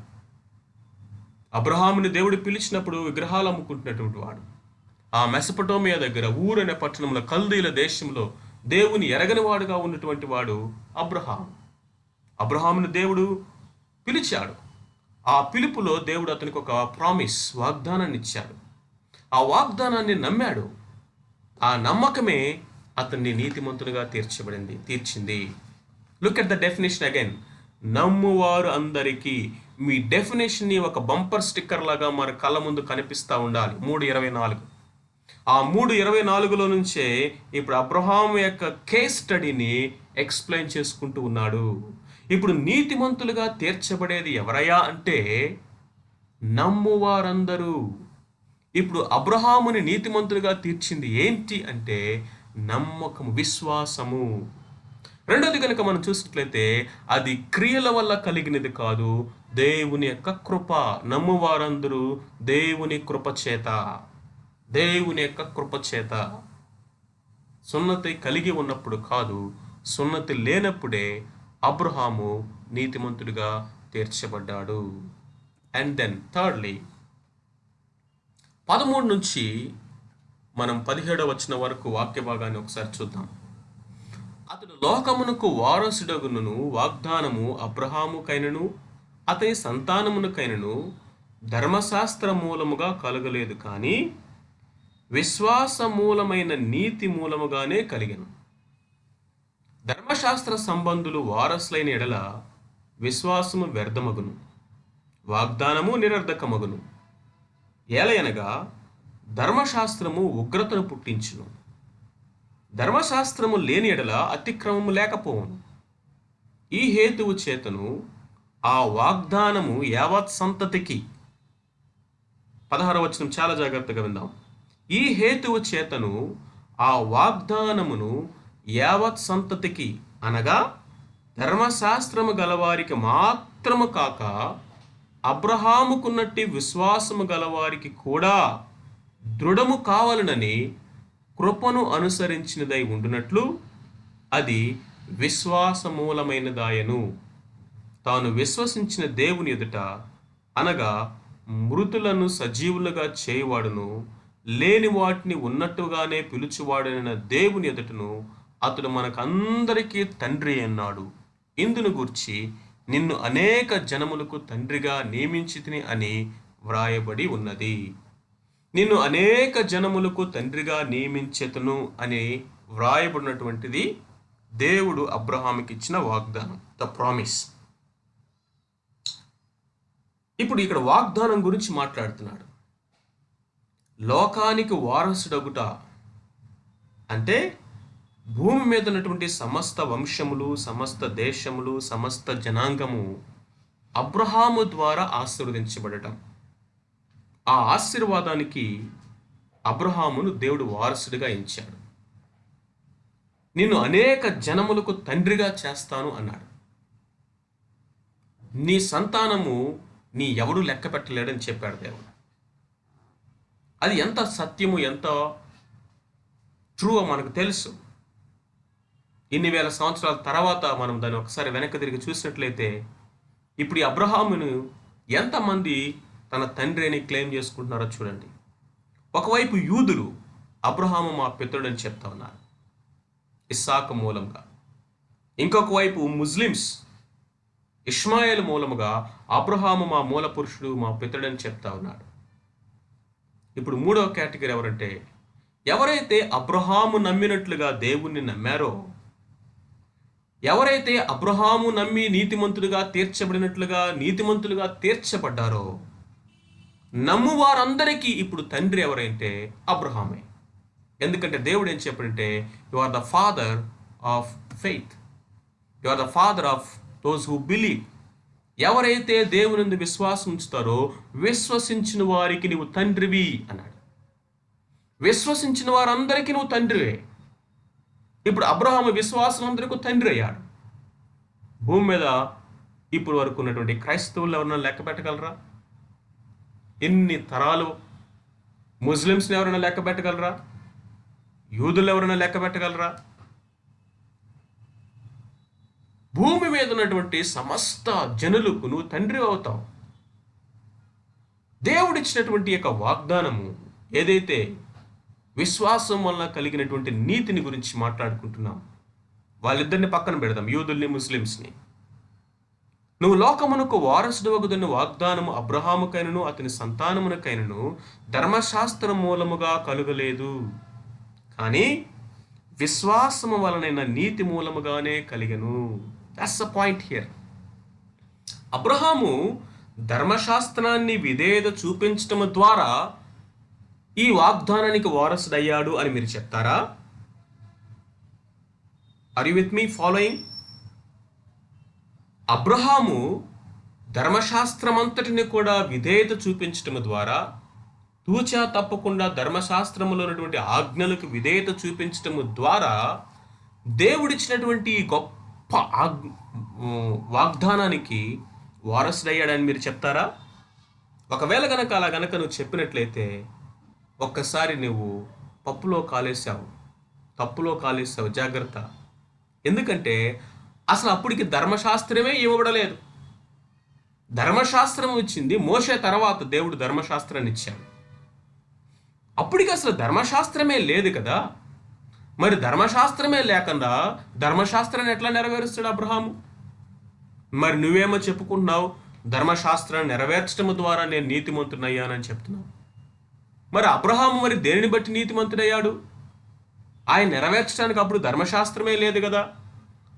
అబ్రహాముని దేవుడు పిలిచినప్పుడు విగ్రహాలు అమ్ముకుంటున్నటువంటి వాడు. ఆ మెసపటోమియా దగ్గర ఊరనే పట్టణంలో కల్దీల దేశంలో దేవుని ఎరగని వాడుగా ఉన్నటువంటి వాడు అబ్రహాము. అబ్రహాముని దేవుడు పిలిచాడు. ఆ పిలుపులో దేవుడు అతనికి ఒక ప్రామిస్, వాగ్దానాన్ని ఇచ్చాడు. ఆ వాగ్దానాన్ని నమ్మాడు. ఆ నమ్మకమే అతన్ని నీతిమంతులుగా తీర్చింది. Look at the definition again. నమ్మువారు అందరికీ. మీ డెఫినేషన్ని ఒక బంపర్ స్టిక్కర్ లాగా మన కళ్ళ ముందు కనిపిస్తూ ఉండాలి. 3:24. ఆ 3:24లో నుంచే ఇప్పుడు అబ్రహాము యొక్క కేస్ స్టడీని ఎక్స్ప్లెయిన్ చేసుకుంటూ ఉన్నాడు. ఇప్పుడు నీతిమంతులుగా తీర్చబడేది ఎవరయ్యా అంటే నమ్మువారందరూ. ఇప్పుడు అబ్రహాముని నీతిమంతులుగా తీర్చింది ఏంటి అంటే నమ్మకము, విశ్వాసము. రెండోది కనుక మనం చూసినట్లయితే అది క్రియల వల్ల కలిగినది కాదు, దేవుని యొక్క కృప. నమ్మువారందరూ దేవుని యొక్క కృప చేత. సున్నతి కలిగి ఉన్నప్పుడు కాదు, సున్నతి లేనప్పుడే అబ్రహాము నీతిమంతుడిగా తీర్చబడ్డాడు. అండ్ దెన్ థర్డ్లీ 13 నుంచి మనం 17వ వచనం వరకు వాక్య భాగాన్ని ఒకసారి చూద్దాం. అతడు లోకమునకు వారసుడగును వాగ్దానము అబ్రహాముకైనను అతని సంతానమునకైనను ధర్మశాస్త్ర మూలముగా కలగలేదు, కానీ విశ్వాస మూలమైన నీతి మూలముగానే కలిగెను. ధర్మశాస్త్ర సంబంధులు వారసులైన ఎడల విశ్వాసము వ్యర్థమగును, వాగ్దానము నిరర్ధకమగును. ఏలయనగా ధర్మశాస్త్రము ఉగ్రతను పుట్టించును, ధర్మశాస్త్రము లేని ఎడల అతిక్రమము లేకపోవును. ఈ హేతువు చేతను ఆ వాగ్దానము యావత్ సంతతికి, 16వ వచనం చాలా జాగ్రత్తగా విందాం. ఈ హేతువు చేతను ఆ వాగ్దానమును యావత్ సంతతికి అనగా ధర్మశాస్త్రము గలవారికి మాత్రము కాక అబ్రహాముకున్నట్టి విశ్వాసము గలవారికి కూడా దృఢము కావాలనని కృపను అనుసరించినదై ఉండునట్లు అది విశ్వాసమూలమైనదాయను. తాను విశ్వసించిన దేవుని ఎదుట అనగా మృతులను సజీవులుగా చేయువాడును లేని వాటిని ఉన్నట్టుగానే పిలుచువాడైన దేవుని ఎదుటను అతడు మనకందరికీ తండ్రి అన్నాడు. ఇందును గూర్చి నిన్ను అనేక జనములకు తండ్రిగా నియమించితిని అని వ్రాయబడి ఉన్నది. నిన్ను అనేక జనములకు తండ్రిగా నియమించెతును అని వ్రాయబడినటువంటిది దేవుడు అబ్రహాముకి ఇచ్చిన వాగ్దానం, ద ప్రామిస్. ఇప్పుడు ఇక్కడ వాగ్దానం గురించి మాట్లాడుతున్నాడు. లోకానికి వారసుడగుట అంటే భూమి మీద ఉన్నటువంటి సమస్త వంశములు, సమస్త దేశములు, సమస్త జనాంగము అబ్రహాము ద్వారా ఆశీర్వదించబడటం. ఆ ఆశీర్వాదానికి అబ్రహామును దేవుడు వారసుడిగా ఎంచాడు. నిన్ను అనేక జనములకు తండ్రిగా చేస్తాను అన్నాడు. నీ సంతానము నీ ఎవడు లెక్క పెట్టలేడని చెప్పాడు దేవుడు. అది ఎంత సత్యము, ఎంత ట్రూ మనకు తెలుసు. ఇన్ని వేల సంవత్సరాల తర్వాత మనం దాన్ని ఒకసారి వెనక్కి తిరిగి చూసినట్లయితే ఇప్పుడు ఈ అబ్రహామును ఎంతమంది తన తండ్రి అని క్లెయిమ్ చేసుకుంటున్నారో చూడండి. ఒకవైపు యూదులు అబ్రహాము మా పితరుడు అని చెప్తా ఉన్నారు ఇస్సాకు మూలంగా. ఇంకొక వైపు ముస్లిమ్స్ ఇష్మాయేల్ మూలముగా అబ్రహాము మా మూల పురుషుడు, మా పితరుడు అని చెప్తా ఉన్నాడు. ఇప్పుడు మూడవ కేటగిరీ ఎవరంటే ఎవరైతే అబ్రహాము నమ్మినట్లుగా దేవుణ్ణి నమ్మారో, ఎవరైతే అబ్రహాము నమ్మి నీతిమంతులుగా తీర్చబడినట్లుగా నీతిమంతులుగా తీర్చబడ్డారో, నమ్ము వారందరికీ ఇప్పుడు తండ్రి ఎవరంటే అబ్రహామే. ఎందుకంటే దేవుడు ఏం చెప్పాడంటే you are the father of faith, you are the father of those who believe. ఎవరైతే దేవుని విశ్వాసం ఉంచుతారో విశ్వసించిన వారికి నువ్వు తండ్రివి అన్నాడు. విశ్వసించిన వారందరికీ నువ్వు తండ్రివే. ఇప్పుడు అబ్రహాము విశ్వాసులందరికీ తండ్రి అయ్యాడు. భూమి మీద ఇప్పుడు వరకు ఉన్నటువంటి క్రైస్తవులు ఎవరైనా లెక్క పెట్టగలరా? ఎన్ని తరాలు? ముస్లిమ్స్ని ఎవరైనా లెక్క పెట్టగలరా? యూదులు ఎవరైనా లెక్క పెట్టగలరా? భూమి మీద ఉన్నటువంటి సమస్త జనులకు నువ్వు తండ్రి అవుతావు. దేవుడిచ్చినటువంటి యొక్క వాగ్దానము ఏదైతే విశ్వాసం వల్ల కలిగినటువంటి నీతిని గురించి మాట్లాడుకుంటున్నాం, వాళ్ళిద్దరిని పక్కన పెడదాం, యూదుల్ని ముస్లిమ్స్ని. నువ్వు లోకమునకు వారసుడు వగుదన్న వాగ్దానము అబ్రహాముకైనను అతని సంతానమునకైనను ధర్మశాస్త్రం మూలముగా కలుగలేదు, కానీ విశ్వాసము వలనైన నీతి మూలముగానే కలిగను. That's the point here. Abraham ధర్మశాస్త్రాన్ని విధేయత చూపించటం ద్వారా ఈ వాగ్దానానికి వారసుడయ్యాడు అని మీరు చెప్తారా? Are you with me following? Abraham ధర్మశాస్త్రమంతటిని కూడా విధేయత చూపించటం ద్వారా, తూచా తప్పకుండా ధర్మశాస్త్రములో ఉన్నటువంటి ఆజ్ఞలకు విధేయత చూపించటం ద్వారా దేవుడిచ్చినటువంటి గొప్ప వాగ్దానానికి వారసుడయ్యాడని మీరు చెప్తారా? ఒకవేళ గనక అలా గనక నువ్వు చెప్పినట్లయితే ఒక్కసారి నువ్వు పప్పులో కాలేసావు, తప్పులో కాలేసావు. జాగ్రత్త. ఎందుకంటే అసలు అప్పటికి ధర్మశాస్త్రమే ఇవ్వబడలేదు. ధర్మశాస్త్రం ఇచ్చింది మోషే తర్వాత దేవుడు ధర్మశాస్త్రాన్ని ఇచ్చాడు. అప్పటికి అసలు ధర్మశాస్త్రమే లేదు కదా. మరి ధర్మశాస్త్రమే లేకుండా ధర్మశాస్త్రాన్ని ఎట్లా నెరవేరుస్తాడు అబ్రహాము? మరి నువ్వేమో చెప్పుకుంటున్నావు, ధర్మశాస్త్రాన్ని నెరవేర్చడం ద్వారా నేను నీతిమంతుడయ్యానని చెప్తున్నావు. మరి అబ్రహాము మరి దేనిని బట్టి నీతిమంతుడయ్యాడు? ఆయన నెరవేర్చడానికి అప్పుడు ధర్మశాస్త్రమే లేదు కదా.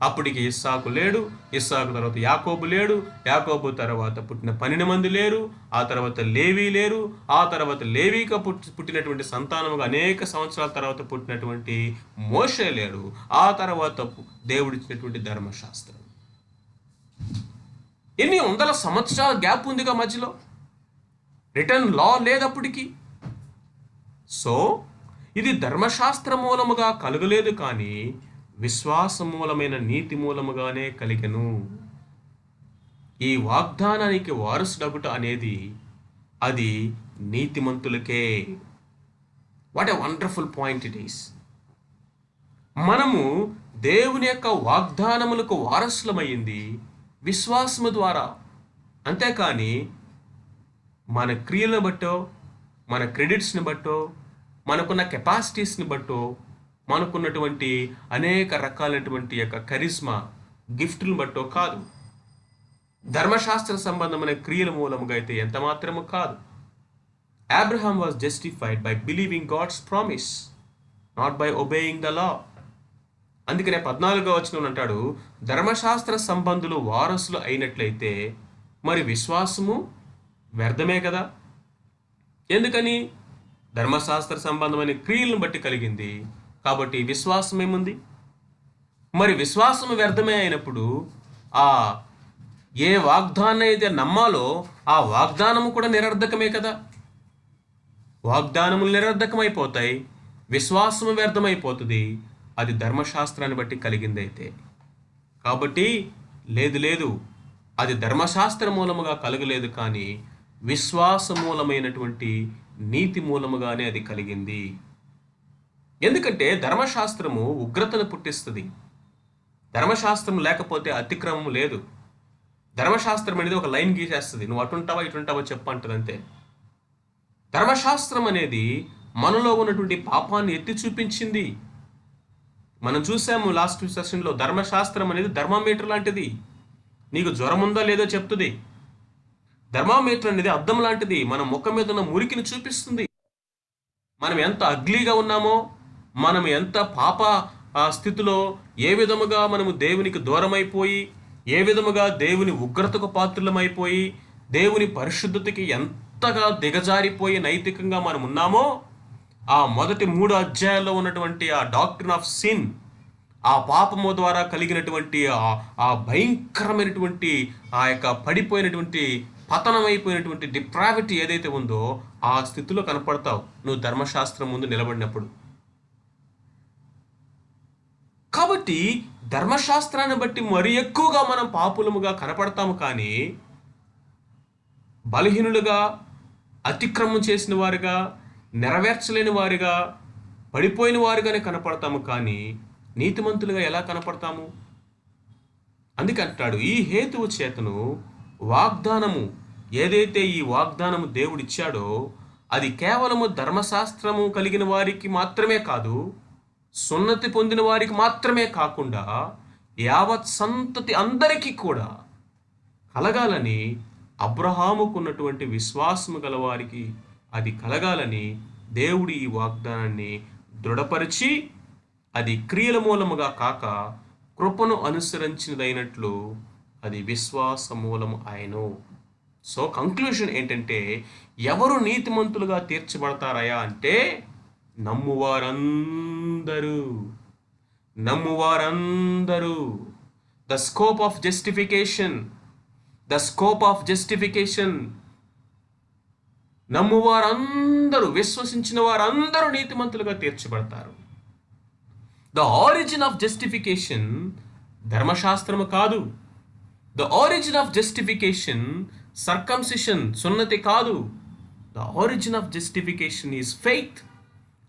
అప్పటికి ఇస్సాకు లేడు, ఇస్సాకు తర్వాత యాకోబు లేడు, యాకోబు తర్వాత పుట్టిన 12 మంది లేరు, ఆ తర్వాత లేవీ లేరు, ఆ తర్వాత లేవీగా పుట్టినటువంటి సంతానముగా అనేక సంవత్సరాల తర్వాత పుట్టినటువంటి మోషే లేడు, ఆ తర్వాత దేవుడిచ్చినటువంటి ధర్మశాస్త్రం. ఎన్ని వందల సంవత్సరాల గ్యాప్ ఉందిగా మధ్యలో, రిటర్న్ లా లేదప్పటికి. సో ఇది ధర్మశాస్త్ర మూలముగా కలగలేదు, కానీ విశ్వాస మూలమైన నీతి మూలముగానే కలిగెను. ఈ వాగ్దానానికి వారసుడగుట అనేది అది నీతిమంతులకే. What a wonderful point it is. మనము దేవుని యొక్క వాగ్దానములకు వారసులమైంది విశ్వాసము ద్వారా. అంతేకాని మన క్రియలను బట్టో, మన క్రెడిట్స్ని బట్టో, మనకున్న కెపాసిటీస్ని బట్టో, మనకున్నటువంటి అనేక రకాలైనటువంటి యొక్క కరిస్మా గిఫ్ట్లను బట్టో కాదు. ధర్మశాస్త్ర సంబంధమైన క్రియల మూలముగా అయితే ఎంత మాత్రము కాదు. Abraham was justified by believing God's promise, not by obeying the law. అందుకనే 14వ వచనం అంటాడు, ధర్మశాస్త్ర సంబంధులు వారసులు అయినట్లయితే మరి విశ్వాసము వ్యర్థమే కదా. ఎందుకని? ధర్మశాస్త్ర సంబంధమైన క్రియలను బట్టి కలిగింది కాబట్టి విశ్వాసం ఏముంది? మరి విశ్వాసము వ్యర్థమే అయినప్పుడు ఏ వాగ్దానం అయితే నమ్మాలో ఆ వాగ్దానము కూడా నిరర్ధకమే కదా. వాగ్దానములు నిరర్ధకమైపోతాయి, విశ్వాసము వ్యర్థమైపోతుంది. అది ధర్మశాస్త్రాన్ని బట్టి కలిగిందైతే. కాబట్టి లేదు, అది ధర్మశాస్త్ర మూలముగా కలగలేదు, కానీ విశ్వాస మూలమైనటువంటి నీతి మూలముగానే అది కలిగింది. ఎందుకంటే ధర్మశాస్త్రము ఉగ్రతను పుట్టిస్తుంది. ధర్మశాస్త్రం లేకపోతే అతిక్రమం లేదు. ధర్మశాస్త్రం అనేది ఒక లైన్ గీసేస్తుంది, నువ్వు అటుంటావా ఇటుంటావా చెప్పు అంటుంది అంతే. ధర్మశాస్త్రం అనేది మనలో ఉన్నటువంటి పాపాన్ని ఎత్తి చూపించింది. మనం చూసాము లాస్ట్ సెషన్లో, ధర్మశాస్త్రం అనేది థర్మామీటర్ లాంటిది. నీకు జ్వరం ఉందా లేదో చెప్తుంది. థర్మామీటర్ అనేది అద్దం లాంటిది, మన ముఖం మీద ఉన్న మురికిని చూపిస్తుంది. మనం ఎంత అగ్లీగా ఉన్నామో, మనం ఎంత పాప స్థితిలో, ఏ విధముగా మనము దేవునికి దూరమైపోయి, ఏ విధముగా దేవుని ఉగ్రతకు పాత్రులమైపోయి, దేవుని పరిశుద్ధతకి ఎంతగా దిగజారిపోయి నైతికంగా మనం ఉన్నామో, ఆ మొదటి 3 అధ్యాయాల్లో ఉన్నటువంటి ఆ డాక్ట్రిన్ ఆఫ్ సిన్, ఆ పాపము ద్వారా కలిగినటువంటి ఆ భయంకరమైనటువంటి ఆ యొక్క పడిపోయినటువంటి పతనమైపోయినటువంటి డిప్రావిటీ ఏదైతే ఉందో ఆ స్థితిలో కనపడతావు నువ్వు ధర్మశాస్త్రం ముందు నిలబడినప్పుడు. కాబట్టి ధర్మశాస్త్రాన్ని బట్టి మరి ఎక్కువగా మనం పాపులముగా కనపడతాము, కానీ బలహీనులుగా, అతిక్రమం చేసిన వారుగా, నెరవేర్చలేని వారిగా, పడిపోయిన వారుగానే కనపడతాము, కానీ నీతిమంతులుగా ఎలా కనపడతాము? అందుకంటాడు, ఈ హేతువు చేతను వాగ్దానము, ఏదైతే ఈ వాగ్దానము దేవుడిచ్చాడో అది కేవలము ధర్మశాస్త్రము కలిగిన వారికి మాత్రమే కాదు, సున్నతి పొందిన వారికి మాత్రమే కాకుండా యావత్ సంతతి అందరికీ కూడా కలగాలని, అబ్రహాముకున్నటువంటి విశ్వాసము గల వారికి అది కలగాలని దేవుడు ఈ వాగ్దానాన్ని దృఢపరిచి, అది క్రియల మూలముగా కాక కృపను అనుసరించినదైనట్లు అది విశ్వాస మూలము ఆయను. సో కంక్లూషన్ ఏంటంటే, ఎవరు నీతిమంతులుగా తీర్చబడతారయా అంటే నమ్మువారందరూ. ద స్కోప్ ఆఫ్ జస్టిఫికేషన్, నమ్మువారందరూ, విశ్వసించిన వారందరూ నీతిమంతులుగా తీర్చబడతారు. ద ఆరిజిన్ ఆఫ్ జస్టిఫికేషన్ ధర్మశాస్త్రము కాదు. The origin of justification circumcision, సున్నతి కాదు. The origin of justification is faith.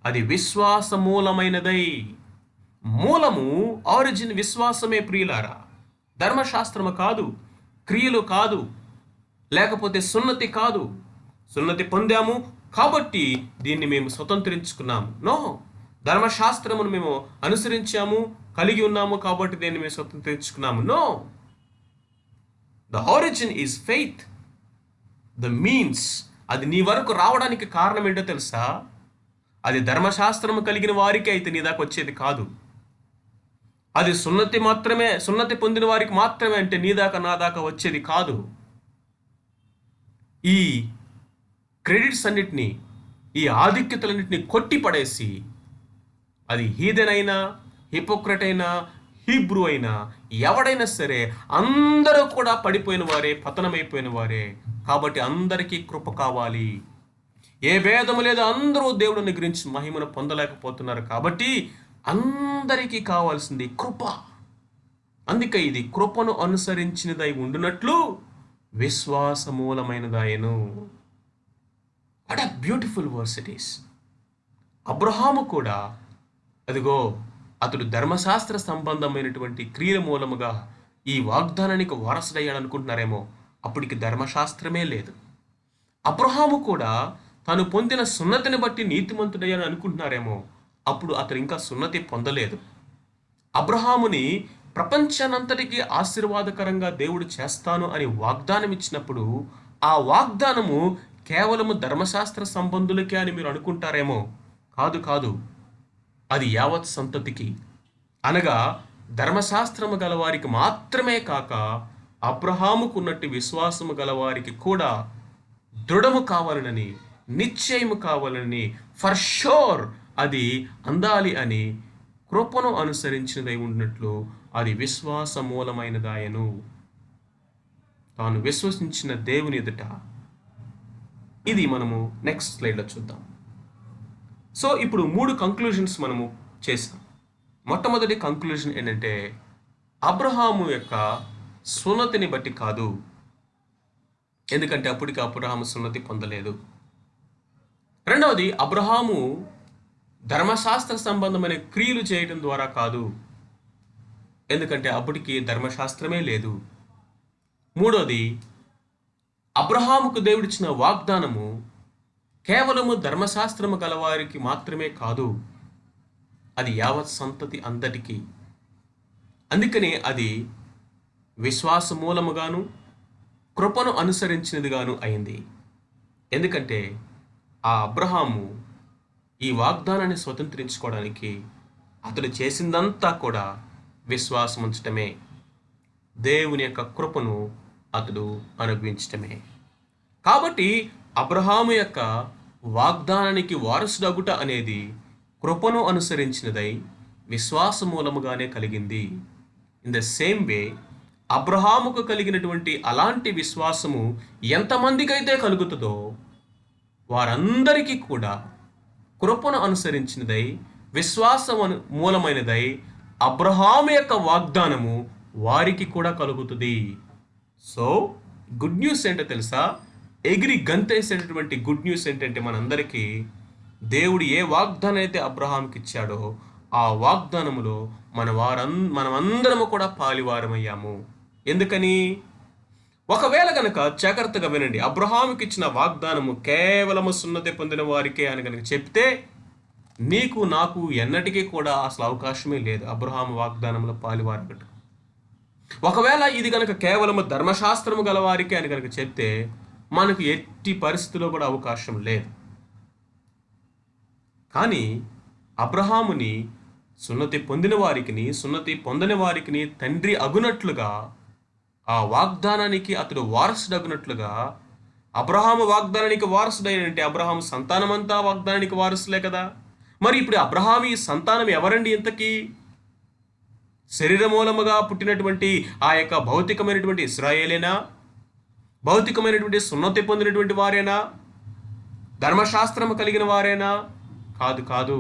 అది విశ్వాస మూలమైనదై. మూలము, ఆరిజిన్ విశ్వాసమే ప్రియులారా, ధర్మశాస్త్రము కాదు, క్రియలు కాదు, లేకపోతే సున్నతి కాదు. సున్నతి పొందాము కాబట్టి దీన్ని మేము స్వతంత్రించుకున్నాము. నో, ధర్మశాస్త్రమును మేము అనుసరించాము, కలిగి ఉన్నాము కాబట్టి దీన్ని మేము స్వతంత్రించుకున్నాము. No, the origin is faith. The means, అది నీ వరకు రావడానికి కారణం ఏంటో తెలుసా? అది ధర్మశాస్త్రము కలిగిన వారికి అయితే నీ దాకా వచ్చేది కాదు. అది సున్నతి పొందిన వారికి మాత్రమే అంటే నీ దాకా నా దాకా వచ్చేది కాదు. ఈ క్రెడిట్స్ అన్నిటినీ, ఈ ఆధిక్యతలన్నింటినీ కొట్టి పడేసి, అది హీదెనైనా, హిపోక్రట్ అయినా, హీబ్రూ అయినా, ఎవడైనా సరే అందరూ కూడా పడిపోయిన వారే, పతనమైపోయిన వారే. కాబట్టి అందరికీ కృప కావాలి. ఏ భేదము లేదు, అందరూ దేవుడిని గురించి మహిమను పొందలేకపోతున్నారు. కాబట్టి అందరికీ కావాల్సింది కృప. అందుకే ఇది కృపను అనుసరించినదై ఉండునట్లు విశ్వాసమూలమైనదాయను. What a beautiful verse it is. Abraham కూడా అదిగో అతడు ధర్మశాస్త్ర సంబంధమైనటువంటి క్రియల మూలముగా ఈ వాగ్దానానికి వారసుడయ్యాడు అనుకుంటున్నారేమో. అప్పటికి ధర్మశాస్త్రమే లేదు. అబ్రహాము కూడా తాను పొందిన సున్నతిని బట్టి నీతిమంతుడయ్యాడు అనుకుంటున్నారేమో. అప్పుడు అతడు ఇంకా సున్నతి పొందలేదు. అబ్రహాముని ప్రపంచానంతటికీ ఆశీర్వాదకరంగా దేవుడు చేస్తాను అని వాగ్దానం ఇచ్చినప్పుడు ఆ వాగ్దానము కేవలము ధర్మశాస్త్ర సంబంధులకే అని మీరు అనుకుంటారేమో. కాదు కాదు, అది యావత్ సంతతికి, అనగా ధర్మశాస్త్రము గలవారికి మాత్రమే కాక అబ్రహాముకు ఉన్నట్టు విశ్వాసము గలవారికి కూడా దృఢము కావాలనని, నిశ్చయము కావాలని, ఫర్ షూర్ అది అందాలి అని కృపను అనుసరించినదై ఉన్నట్లు అది విశ్వాస మూలమైనదాయను. తాను విశ్వసించిన దేవుని ఎదుట. ఇది మనము నెక్స్ట్ స్లైడ్లో చూద్దాం. సో ఇప్పుడు 3 కంక్లూజన్స్ మనము చేసాం. మొట్టమొదటి కంక్లూజన్ ఏంటంటే అబ్రహాము యొక్క సున్నతిని బట్టి కాదు, ఎందుకంటే అప్పటికి అబ్రహాము సున్నతి పొందలేదు. రెండవది, అబ్రహాము ధర్మశాస్త్ర సంబంధమైన క్రియలు చేయడం ద్వారా కాదు, ఎందుకంటే అప్పటికి ధర్మశాస్త్రమే లేదు. మూడవది, అబ్రహాముకు దేవుడిచ్చిన వాగ్దానము కేవలము ధర్మశాస్త్రము గలవారికి మాత్రమే కాదు, అది యావత్ సంతతి అందరికీ. అందుకనే అది విశ్వాస మూలముగాను కృపను అనుసరించినదిగాను అయింది. ఎందుకంటే ఆ అబ్రహాము ఈ వాగ్దానాన్ని స్వతంత్రించుకోవడానికి అతడు చేసిందంతా కూడా విశ్వాసం ఉంచటమే, దేవుని యొక్క కృపను అతడు అనుభవించటమే. కాబట్టి అబ్రహాము యొక్క వాగ్దానానికి వారసుడగుట అనేది కృపను అనుసరించినదై విశ్వాస మూలముగానే కలిగింది. ఇన్ ద సేమ్ వే అబ్రహాముకు కలిగినటువంటి అలాంటి విశ్వాసము ఎంతమందికైతే కలుగుతుందో వారందరికీ కూడా కృపను అనుసరించినదై విశ్వాసము మూలమైనదై అబ్రహాము యొక్క వాగ్దానము వారికి కూడా కలుగుతుంది. సో గుడ్ న్యూస్ ఏంటో తెలుసా? ఎగిరి గంతేసేటటువంటి గుడ్ న్యూస్ ఏంటంటే మనందరికీ దేవుడు ఏ వాగ్దానం అయితే అబ్రహాంకి ఇచ్చాడో ఆ వాగ్దానములో మనమందరము కూడా పాలివారమయ్యాము. ఎందుకని? ఒకవేళ గనక జాగ్రత్తగా వినండి, అబ్రహాముకి ఇచ్చిన వాగ్దానము కేవలము సున్నతి పొందిన వారికే అని కనుక చెప్తే నీకు నాకు ఎన్నటికీ కూడా అసలు అవకాశమే లేదు అబ్రహాము వాగ్దానంలో పాలివారగట. ఒకవేళ ఇది కనుక కేవలము ధర్మశాస్త్రము గలవారికే అని కనుక చెప్తే మనకు ఎట్టి పరిస్థితుల్లో కూడా అవకాశం లేదు. కానీ అబ్రహాముని సున్నతి పొందిన వారికిని సున్నతి పొందని వారికిని తండ్రి అగునట్లుగా, ఆ వాగ్దానానికి అతడు వారసుడగునట్లుగా, అబ్రహాము వాగ్దానానికి వారసుడైనంటే అబ్రహాము సంతానమంతా వాగ్దానానికి వారసులే కదా. మరి ఇప్పుడు అబ్రహాము ఈ సంతానం ఎవరండి? ఇంతకీ శరీర మూలముగా పుట్టినటువంటి ఆ యొక్క భౌతికమైనటువంటి ఇశ్రాయేలేనా? భౌతికమైనటువంటి సున్నతి పొందినటువంటి వారేనా? ధర్మశాస్త్రము కలిగిన వారేనా? కాదు కాదు,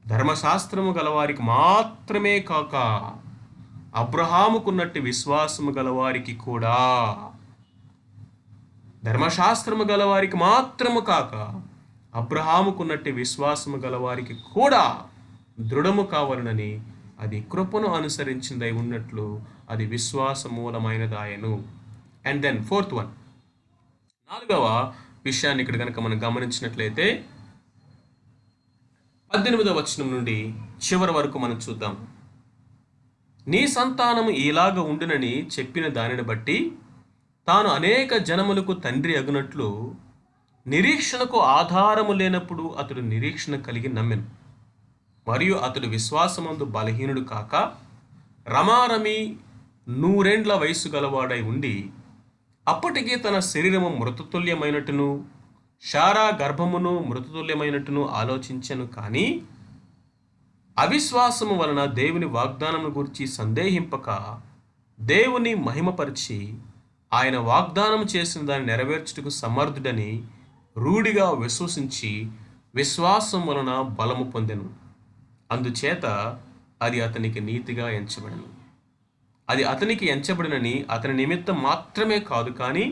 ధర్మశాస్త్రము గలవారికి మాత్రమే కాక అబ్రహాముకున్నట్టు విశ్వాసము గలవారికి కూడా, ధర్మశాస్త్రము గలవారికి మాత్రము కాక అబ్రహాముకున్నట్టు విశ్వాసము గలవారికి కూడా దృఢము కావాలనని అది కృపను అనుసరించిందై ఉన్నట్లు అది విశ్వాస మూలమైనదాయను. అండ్ దెన్ ఫోర్త్ వన్, 4వ విషయాన్ని ఇక్కడ కనుక మనం గమనించినట్లయితే 18వ వచనం నుండి చివరి వరకు మనం చూద్దాం. నీ సంతానము ఇలాగ ఉండునని చెప్పిన దానిని బట్టి తాను అనేక జనములకు తండ్రి అగునట్లు నిరీక్షణకు ఆధారము లేనప్పుడు అతడు నిరీక్షణ కలిగి నమ్మెను. మరియు అతడు విశ్వాసమందు బలహీనుడు కాక రమారమి 100 వయసు గలవాడై ఉండి అప్పటికే తన శరీరము మృతతుల్యమైనట్టును శారా గర్భమును మృతతుల్యమైనట్టును ఆలోచించెను. కానీ అవిశ్వాసము వలన దేవుని వాగ్దానమును గురించి సందేహింపక దేవుని మహిమపరిచి ఆయన వాగ్దానం చేసిన దాన్ని నెరవేర్చుటకు సమర్థుడని రూఢిగా విశ్వసించి విశ్వాసం వలన బలము పొందెను. అందుచేత అది అతనికి నీతిగా ఎంచబడెను. అది అతనికి ఎంచబడినని అతని నిమిత్తం మాత్రమే కాదు, కానీ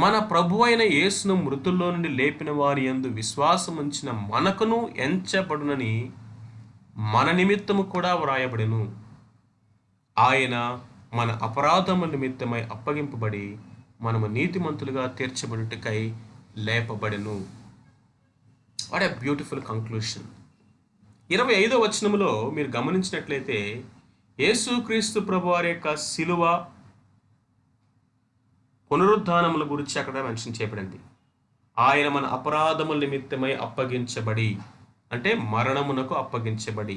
మన ప్రభువైన యేసును మృతుల్లో నుండి లేపిన వారి యందు విశ్వాసం ఉంచిన మనకును ఎంచబడునని మన నిమిత్తము కూడా వ్రాయబడెను. ఆయన మన అపరాధముల నిమిత్తమై అప్పగింపబడి మనము నీతిమంతులుగా తీర్చబడుటకై లేపబడెను. What a beautiful conclusion. 25వ వచనములో మీరు గమనించినట్లయితే యేసుక్రీస్తు ప్రభువారి యొక్క శిలువ పునరుద్ధానముల గురించి అక్కడ మెన్షన్ చేయబడింది. ఆయన మన అపరాధముల నిమిత్తమై అప్పగించబడి, అంటే మరణమునకు అప్పగించబడి,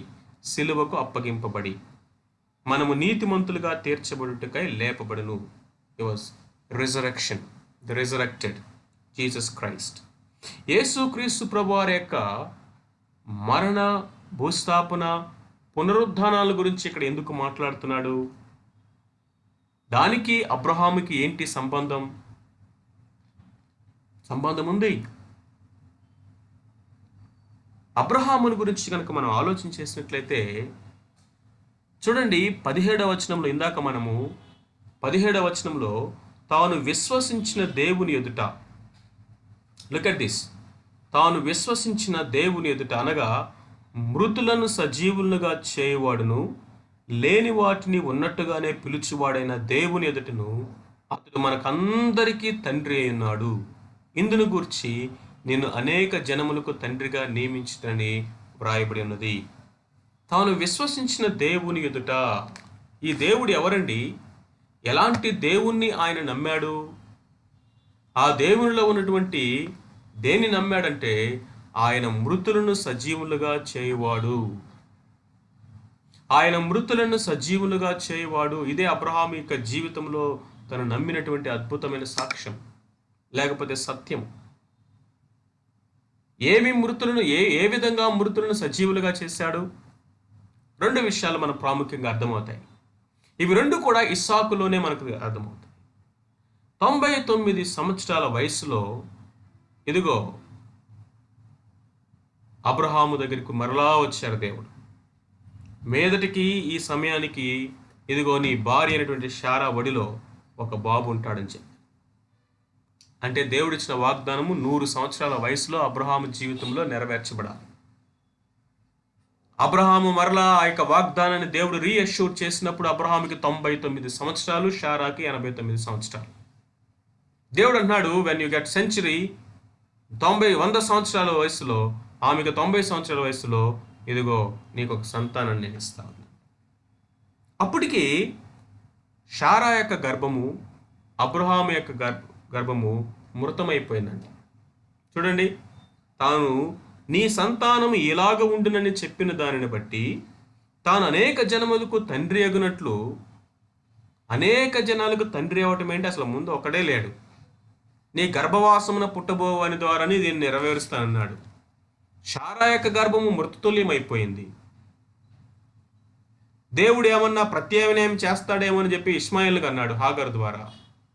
శిలువకు అప్పగింపబడి మనము నీతిమంతులుగా తీర్చబడుటకై లేపబడును. It was resurrection, the resurrected Jesus Christ. యేసుక్రీస్తు ప్రభువారి యొక్క మరణ, భూస్థాపన, పునరుద్ధానాల గురించి ఇక్కడ ఎందుకు మాట్లాడుతున్నాడు? దానికి అబ్రహాముకి ఏంటి సంబంధం? సంబంధం ఉంది. అబ్రహాముని గురించి కనుక మనం ఆలోచన చేసినట్లయితే చూడండి, 17వ వచనంలో, ఇందాక మనము 17వ వచనంలో తాను విశ్వసించిన దేవుని ఎదుట, లుక్ అట్ దిస్, తాను విశ్వసించిన దేవుని ఎదుట అనగా మృతులను సజీవులుగా చేయువాడును లేని వాటిని ఉన్నట్టుగానే పిలుచువాడైన దేవుని ఎదుటను అతడు మనకందరికీ తండ్రి అయి ఉన్నాడు. ఇందును గూర్చి నిన్ను అనేక జనములకు తండ్రిగా నియమించుటని వ్రాయబడి ఉన్నది. తాను విశ్వసించిన దేవుని ఎదుట, ఈ దేవుడు ఎవరండి? ఎలాంటి దేవుణ్ణి ఆయన నమ్మాడు? ఆ దేవునిలో ఉన్నటువంటి దేన్ని నమ్మాడంటే ఆయన మృతులను సజీవులుగా చేయువాడు. ఆయన మృతులను సజీవులుగా చేయువాడు. ఇదే అబ్రహాము యొక్క జీవితంలో తను నమ్మినటువంటి అద్భుతమైన సాక్ష్యం, లేకపోతే సత్యం. ఏమి మృతులను ఏ విధంగా మృతులను సజీవులుగా చేశాడు? 2 విషయాలు మనకు ప్రాముఖ్యంగా అర్థమవుతాయి. ఇవి 2 కూడా ఇస్సాకులోనే మనకు అర్థమవుతాయి. 99 సంవత్సరాల వయసులో ఇదిగో అబ్రహాము దగ్గరికి మరలా వచ్చారు దేవుడు. మీదటికి ఈ సమయానికి ఇదిగో నీ భార్య అయినటువంటి శారా ఒడిలో ఒక బాబు ఉంటాడని చెప్పి, అంటే దేవుడిచ్చిన వాగ్దానము 100 సంవత్సరాల వయసులో అబ్రహాము జీవితంలో నెరవేర్చబడాలి. అబ్రహాము మరలా ఆ యొక్క వాగ్దానాన్ని దేవుడు రీఅష్యూర్ చేసినప్పుడు అబ్రహాముకి 99 సంవత్సరాలు, శారాకి 89 సంవత్సరాలు. దేవుడు అన్నాడు, వెన్ యూ గెట్ సెంచురీ, 100 సంవత్సరాల వయసులో, ఆమెకు 90 సంవత్సరాల వయసులో ఇదిగో నీకు ఒక సంతానాన్ని నేను ఇస్తాను. అప్పటికి శారా యొక్క గర్భము, అబ్రహాము యొక్క గర్భము మృతమైపోయిందండి. చూడండి, తాను నీ సంతానము ఇలాగ ఉండునని చెప్పిన దానిని బట్టి తాను అనేక జనములకు తండ్రి అగునట్లు, అనేక జనాలకు తండ్రి అవటం ఏంటి? అసలు ముందు ఒకడే లేడు. నీ గర్భవాసమున పుట్టబోవని ద్వారానే దీన్ని నెరవేరుస్తానన్నాడు. శారా యొక్క గర్భము మృతతుల్యమైపోయింది. దేవుడు ఏమన్నా ప్రత్యామ్నాయం చేస్తాడేమో అని చెప్పి ఇష్మాయేలుకి అన్నాడు హాగర్ ద్వారా.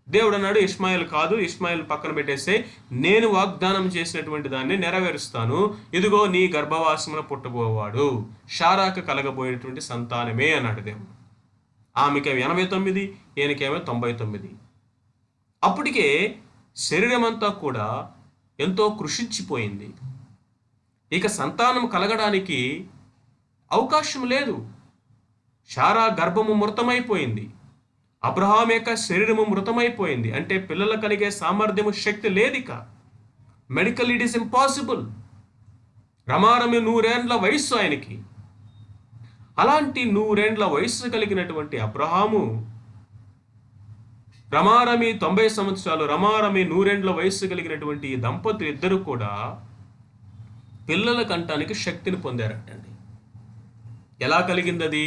దేవుడు అన్నాడు, ఇష్మాయేల్ కాదు, ఇష్మాయేల్ పక్కన పెట్టేస్తే నేను వాగ్దానం చేసినటువంటి దాన్ని నెరవేరుస్తాను. ఇదిగో నీ గర్భవాసమున పుట్టబోవాడు, శారాకు కలగబోయేటువంటి సంతానమే అన్నాడు దేవుడు. ఆమెకేమో 89, ఈయనకేమో 99. అప్పటికే శరీరం అంతా కూడా ఎంతో కృషించిపోయింది. ఇక సంతానం కలగడానికి అవకాశం లేదు. శారా గర్భము మృతమైపోయింది, అబ్రహాం యొక్క శరీరము మృతమైపోయింది. అంటే పిల్లలు కలిగే సామర్థ్యము, శక్తి లేదిక. Medical it is impossible. రమారమి 100 ఏండ్ల వయస్సు ఆయనకి. అలాంటి 100 ఏండ్ల వయస్సు కలిగినటువంటి అబ్రహాము, రమారమి 90 సంవత్సరాలు, రమారమి 100 ఏండ్ల వయస్సు కలిగినటువంటి ఈ దంపతులు ఇద్దరు కూడా పిల్లల కంటానికి శక్తిని పొందారటండి. ఎలా కలిగింది అది?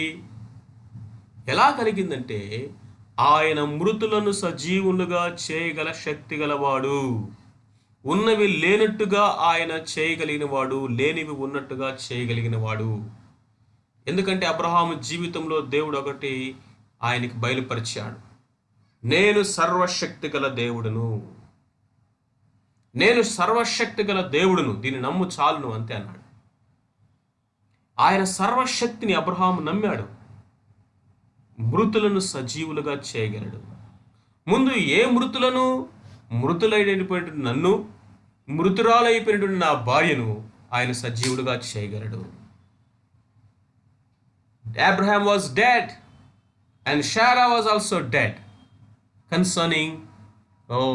ఎలా కలిగిందంటే ఆయన మృతులను సజీవులుగా చేయగల శక్తి గలవాడు. ఉన్నవి లేనట్టుగా ఆయన చేయగలిగిన వాడు, లేనివి ఉన్నట్టుగా చేయగలిగిన వాడు. ఎందుకంటే అబ్రహాము జీవితంలో దేవుడు ఒకటి ఆయనకి బయలుపరిచాడు. నేను సర్వశక్తి గల దేవుడును, నేను సర్వశక్తి గల దేవుడును, దీన్ని నమ్ము చాలును అంతే అన్నాడు. ఆయన సర్వశక్తిని అబ్రహాము నమ్మాడు. మృతులను సజీవులుగా చేయగలడు. ముందు ఏ మృతులను? మృతులైనటువంటి నన్ను, మృతురాలైపోయినటువంటి నా భార్యను ఆయన సజీవులుగా చేయగలడు. Abraham was dead and Sarah was also dead concerning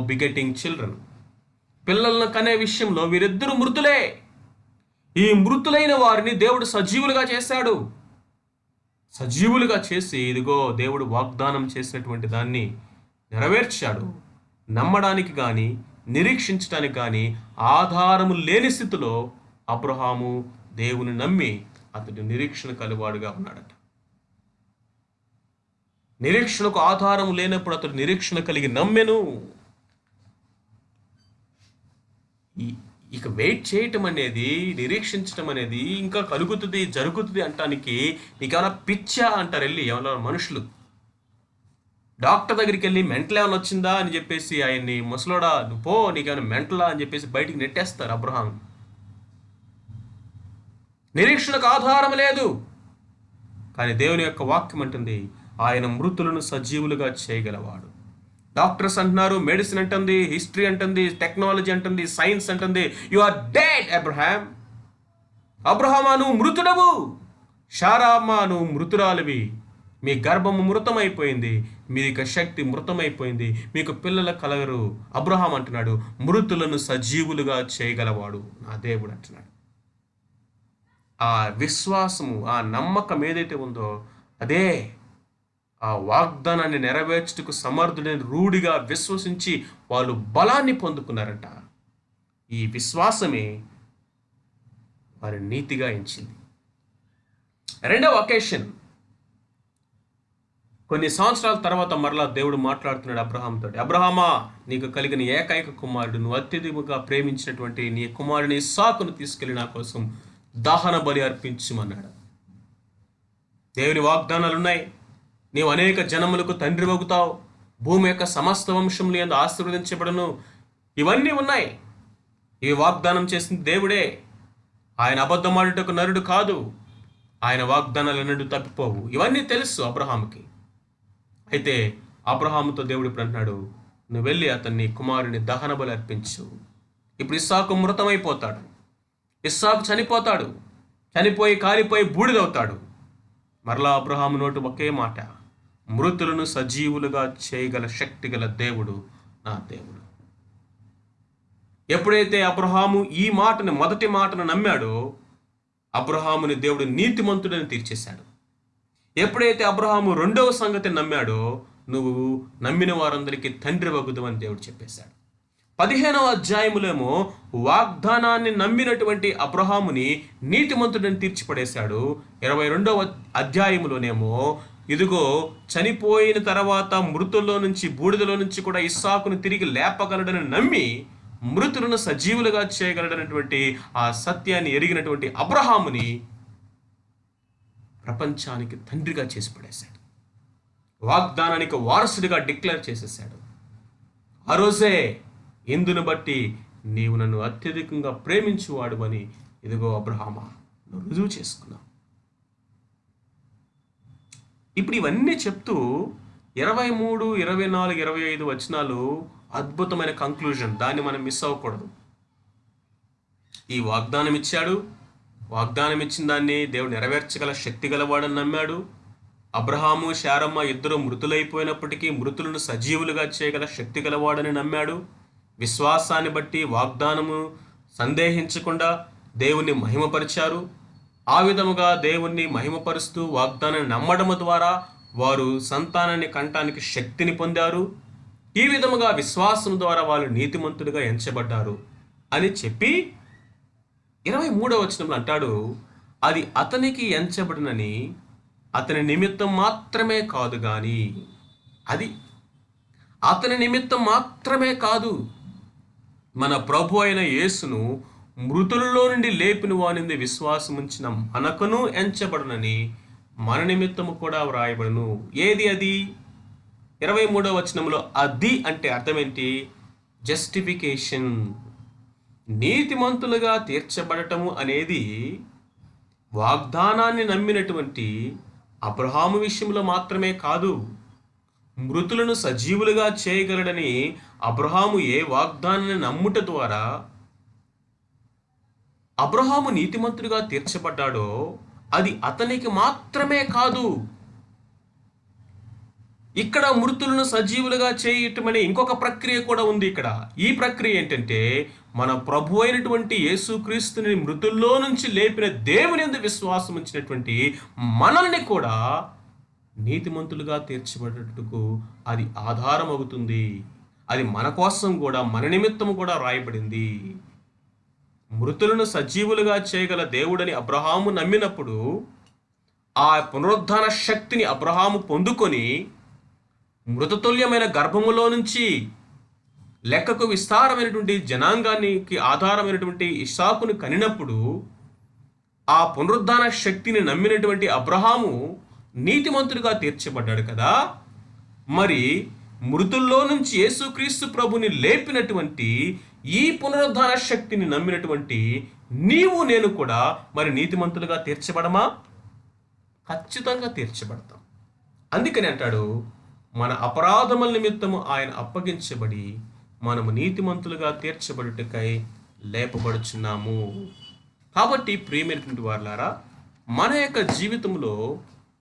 begetting children. పిల్లలను కనే విషయంలో వీరిద్దరు మృతులే. ఈ మృతులైన వారిని దేవుడు సజీవులుగా చేశాడు. సజీవులుగా చేసి ఇదిగో దేవుడు వాగ్దానం చేసినటువంటి దాన్ని నెరవేర్చాడు. నమ్మడానికి కానీ నిరీక్షించడానికి కానీ ఆధారము లేని స్థితిలో అబ్రహాము దేవుని నమ్మి అతడు నిరీక్షణ కలివాడుగా ఉన్నాడట. నిరీక్షణకు ఆధారం లేనప్పుడు అతడు నిరీక్షణ కలిగి నమ్మెను. ఇక వెయిట్ చేయటం అనేది, నిరీక్షించటం అనేది ఇంకా కలుగుతుంది, జరుగుతుంది అంటానికి నీకేమైనా పిచ్చా అంటారు వెళ్ళి ఏమైనా మనుషులు. డాక్టర్ దగ్గరికి వెళ్ళి మెంటల్ ఏమైనా వచ్చిందా అని చెప్పేసి ఆయన్ని ముసలోడా నువ్వు పో నీకేమైనా మెంటలా అని చెప్పేసి బయటికి నెట్టేస్తారు. అబ్రహాం నిరీక్షణకు ఆధారం లేదు, కానీ దేవుని యొక్క వాక్యం అంటుంది ఆయన మృతులను సజీవులుగా చేయగలవాడు. డాక్టర్స్ అంటున్నారు, మెడిసిన్ అంటుంది, హిస్టరీ అంటుంది, టెక్నాలజీ అంటుంది, సైన్స్ అంటుంది, యు ఆర్ డెడ్ అబ్రహాం. అబ్రహామా నువ్వు మృతుడవు, శారామ్మా నువ్వు మృతురాలివి, మీ గర్భము మృతమైపోయింది, మీ యొక్క శక్తి మృతమైపోయింది, మీకు పిల్లల కలగరు. అబ్రహాం అంటున్నాడు మృతులను సజీవులుగా చేయగలవాడు నా దేవుడు అంటున్నాడు. ఆ విశ్వాసము, ఆ నమ్మకం ఏదైతే ఉందో అదే ఆ వాగ్దానాన్ని నెరవేర్చుటకు సమర్థుడైన రూఢిగా విశ్వసించి వాళ్ళు బలాన్ని పొందుకున్నారంట. ఈ విశ్వాసమే వారి నీతిగా ఎంచింది. రెండవ ఒకేషన్, కొన్ని సంవత్సరాల తర్వాత మరలా దేవుడు మాట్లాడుతున్నాడు అబ్రహాంతో. అబ్రహామా నీకు కలిగిన ఏకైక కుమారుడు, నువ్వు అత్యధికంగా ప్రేమించినటువంటి నీ కుమారుని ఇస్సాకును తీసుకెళ్లి నా కోసం దహన బలి అర్పించమన్నాడు. దేవుని వాగ్దానాలు ఉన్నాయి. నీవు అనేక జనములకు తండ్రి వగుతావు, భూమి యొక్క సమస్త వంశములు యందు ఆశీర్వదించబడును. ఇవన్నీ ఉన్నాయి. ఇవి వాగ్దానం చేసిన దేవుడే. ఆయన అబద్ధమాడుటకు నరుడు కాదు. ఆయన వాగ్దానాలు ఎన్నడూ తప్పిపోవు. ఇవన్నీ తెలుసు అబ్రహాముకి. అయితే అబ్రహాముతో దేవుడు ఇప్పుడు అంటున్నాడు, నువ్వు వెళ్ళి అతన్ని కుమారుని దహన బలి అర్పించు. ఇప్పుడు ఇస్సాకు మృతమైపోతాడు, ఇస్సాకు చనిపోతాడు, చనిపోయి కాలిపోయి బూడిదవుతాడు. మరలా అబ్రహాము నోటు ఒకే మాట, మృతులను సజీవులుగా చేయగల శక్తి గల దేవుడు నా దేవుడు. ఎప్పుడైతే అబ్రహాము ఈ మాటను, మొదటి మాటను నమ్మాడో అబ్రహాముని దేవుడు నీతిమంతుడని తీర్చేశాడు. ఎప్పుడైతే అబ్రహాము రెండవ సంగతి నమ్మాడో నువ్వు నమ్మిన వారందరికీ తండ్రి వగుదువని దేవుడు చెప్పేశాడు. 15వ అధ్యాయములేమో వాగ్దానాన్ని నమ్మినటువంటి అబ్రహాముని నీతిమంతుడని తీర్చిపడేశాడు. 22వ అధ్యాయములోనేమో ఇదిగో చనిపోయిన తర్వాత మృతుల్లో నుంచి, బూడిదలో నుంచి కూడా ఇస్సాకును తిరిగి లేపగలడని నమ్మి మృతులను సజీవులుగా చేయగలడనటువంటి ఆ సత్యాన్ని ఎరిగినటువంటి అబ్రహాముని ప్రపంచానికి తండ్రిగా చేసి పడేశాడు. వాగ్దానానికి వారసుడిగా డిక్లేర్ చేసేసాడు. ఆ రోజే ఇందును బట్టి నీవు నన్ను అత్యధికంగా ప్రేమించువాడు అని ఇదిగో అబ్రహామా నువ్వు రుజువు చేసుకున్నావు. ఇప్పుడు ఇవన్నీ చెప్తూ 23, 24, 25 వచనాలు అద్భుతమైన కంక్లూజన్. దాన్ని మనం మిస్ అవ్వకూడదు. ఈ వాగ్దానం ఇచ్చాడు, వాగ్దానం ఇచ్చిన దాన్ని దేవుడు నెరవేర్చగల శక్తి గలవాడని నమ్మాడు. అబ్రహాము శారమ్మ ఇద్దరు మృతులైపోయినప్పటికీ మృతులను సజీవులుగా చేయగల శక్తి గలవాడని నమ్మాడు. విశ్వాసాన్ని బట్టి వాగ్దానము సందేహించకుండా దేవుణ్ణి మహిమపరిచారు. ఆ విధముగా దేవుణ్ణి మహిమపరుస్తూ వాగ్దానాన్ని నమ్మడము ద్వారా వారు సంతానాన్ని కంటానికి శక్తిని పొందారు. ఈ విధముగా విశ్వాసం ద్వారా వాళ్ళు నీతిమంతులుగా ఎంచబడ్డారు అని చెప్పి 23వ వచనంలో అంటాడు, అది అతనికి ఎంచబడినని అతని నిమిత్తం మాత్రమే కాదు కానీ అది అతని నిమిత్తం మాత్రమే కాదు, మన ప్రభు అయిన యేసును మృతులలో నుండి లేపిన వానింది విశ్వాసముంచిన మనకును ఎంచబడునని మన నిమిత్తము కూడా వ్రాయబడును. ఏది అది? 23వ వచనంలో అది అంటే అర్థమేంటి? జస్టిఫికేషన్. నీతిమంతులుగా తీర్చబడటము అనేది వాగ్దానాన్ని నమ్మినటువంటి అబ్రహాము విషయంలో మాత్రమే కాదు. మృతులను సజీవులుగా చేయగలడని అబ్రహాము ఏ వాగ్దానాన్ని నమ్ముట ద్వారా అబ్రహాము నీతిమంతుడిగా తీర్చబడ్డాడో అది అతనికి మాత్రమే కాదు. ఇక్కడ మృతులను సజీవులుగా చేయటం అనే ఇంకొక ప్రక్రియ కూడా ఉంది. ఇక్కడ ఈ ప్రక్రియ ఏంటంటే, మన ప్రభు అయినటువంటి యేసుక్రీస్తుని మృతుల్లో నుంచి లేపిన దేవుని యందు విశ్వాసం ఉంచినటువంటి మనల్ని కూడా నీతిమంతులుగా తీర్చబడేటకు అది ఆధారం అవుతుంది. అది మన కోసం కూడా, మన నిమిత్తము కూడా రాయబడింది. మృతులను సజీవులుగా చేయగల దేవుడని అబ్రహాము నమ్మినప్పుడు ఆ పునరుద్ధాన శక్తిని అబ్రహాము పొందుకొని మృతతుల్యమైన గర్భములో నుంచి లెక్కకు విస్తారమైనటువంటి జనాంగానికి ఆధారమైనటువంటి ఇస్సాకును కనినప్పుడు ఆ పునరుద్ధాన శక్తిని నమ్మినటువంటి అబ్రహాము నీతిమంతుడిగా తీర్చబడ్డాడు కదా. మరి మృతుల్లో నుంచి యేసుక్రీస్తు ప్రభుని లేపినటువంటి ఈ పునరుద్ధాన శక్తిని నమ్మినటువంటి నీవు నేను కూడా మరి నీతిమంతులుగా తీర్చబడమా? ఖచ్చితంగా తీర్చబడతాం. అందుకని అంటాడు, మన అపరాధముల నిమిత్తము ఆయన అప్పగించబడి మనము నీతిమంతులుగా తీర్చబడుటకై లేపబడుచున్నాము. కాబట్టి ప్రియమైనటువంటి వారులారా, మన యొక్క జీవితంలో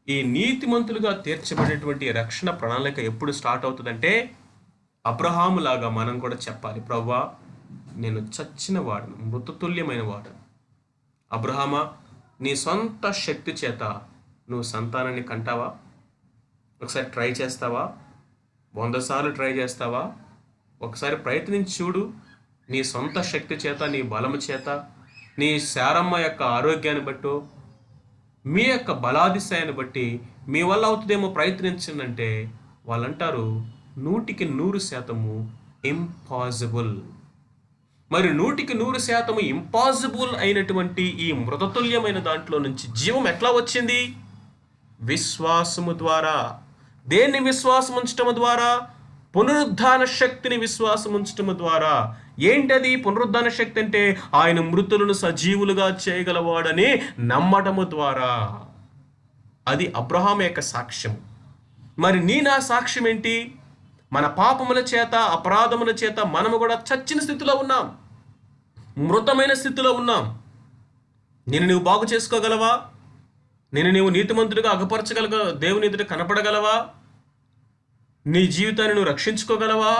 ఈ నీతిమంతులుగా తీర్చబడేటువంటి రక్షణ ప్రణాళిక ఎప్పుడు స్టార్ట్ అవుతుందంటే, అబ్రహాములాగా మనం కూడా చెప్పాలి, ప్రభువా నేను చచ్చిన వాడను, మృతతుల్యమైన వాడను. అబ్రహామా, నీ సొంత శక్తి చేత నువ్వు సంతానాన్ని కంటావా? ఒకసారి ట్రై చేస్తావా? 100 సార్లు ట్రై చేస్తావా? ఒకసారి ప్రయత్నించి చూడు. నీ సొంత శక్తి చేత, నీ బలము చేత, నీ శారమ్మ యొక్క ఆరోగ్యాన్ని బట్టో, మీ యొక్క బలాదిశయాన్ని బట్టి మీ వల్ల అవుతుందేమో ప్రయత్నించిందంటే వాళ్ళు అంటారు 100% ఇంపాసిబుల్. మరి 100% ఇంపాసిబుల్ అయినటువంటి ఈ మృతతుల్యమైన దాంట్లో నుంచి జీవం ఎట్లా వచ్చింది? విశ్వాసము ద్వారా. దేన్ని విశ్వాసం ఉంచటము ద్వారా? పునరుద్ధాన శక్తిని విశ్వాసం ఉంచటము ద్వారా. ఏంటది పునరుద్ధాన శక్తి అంటే? ఆయన మృతులను సజీవులుగా చేయగలవాడని నమ్మటము ద్వారా. అది అబ్రహాము యొక్క సాక్ష్యం. మరి నా సాక్ష్యం ఏంటి? మన పాపముల చేత, అపరాధముల చేత మనము కూడా చచ్చిన స్థితిలో ఉన్నాం, మృతమైన స్థితిలో ఉన్నాం. నువ్వు బాగు చేసుకోగలవా? నీవు నీతిమంతుడిగా అగపరచగలగా, దేవుని ఎదుట కనపడగలవా? నీ జీవితాన్ని నువ్వు రక్షించుకోగలవా?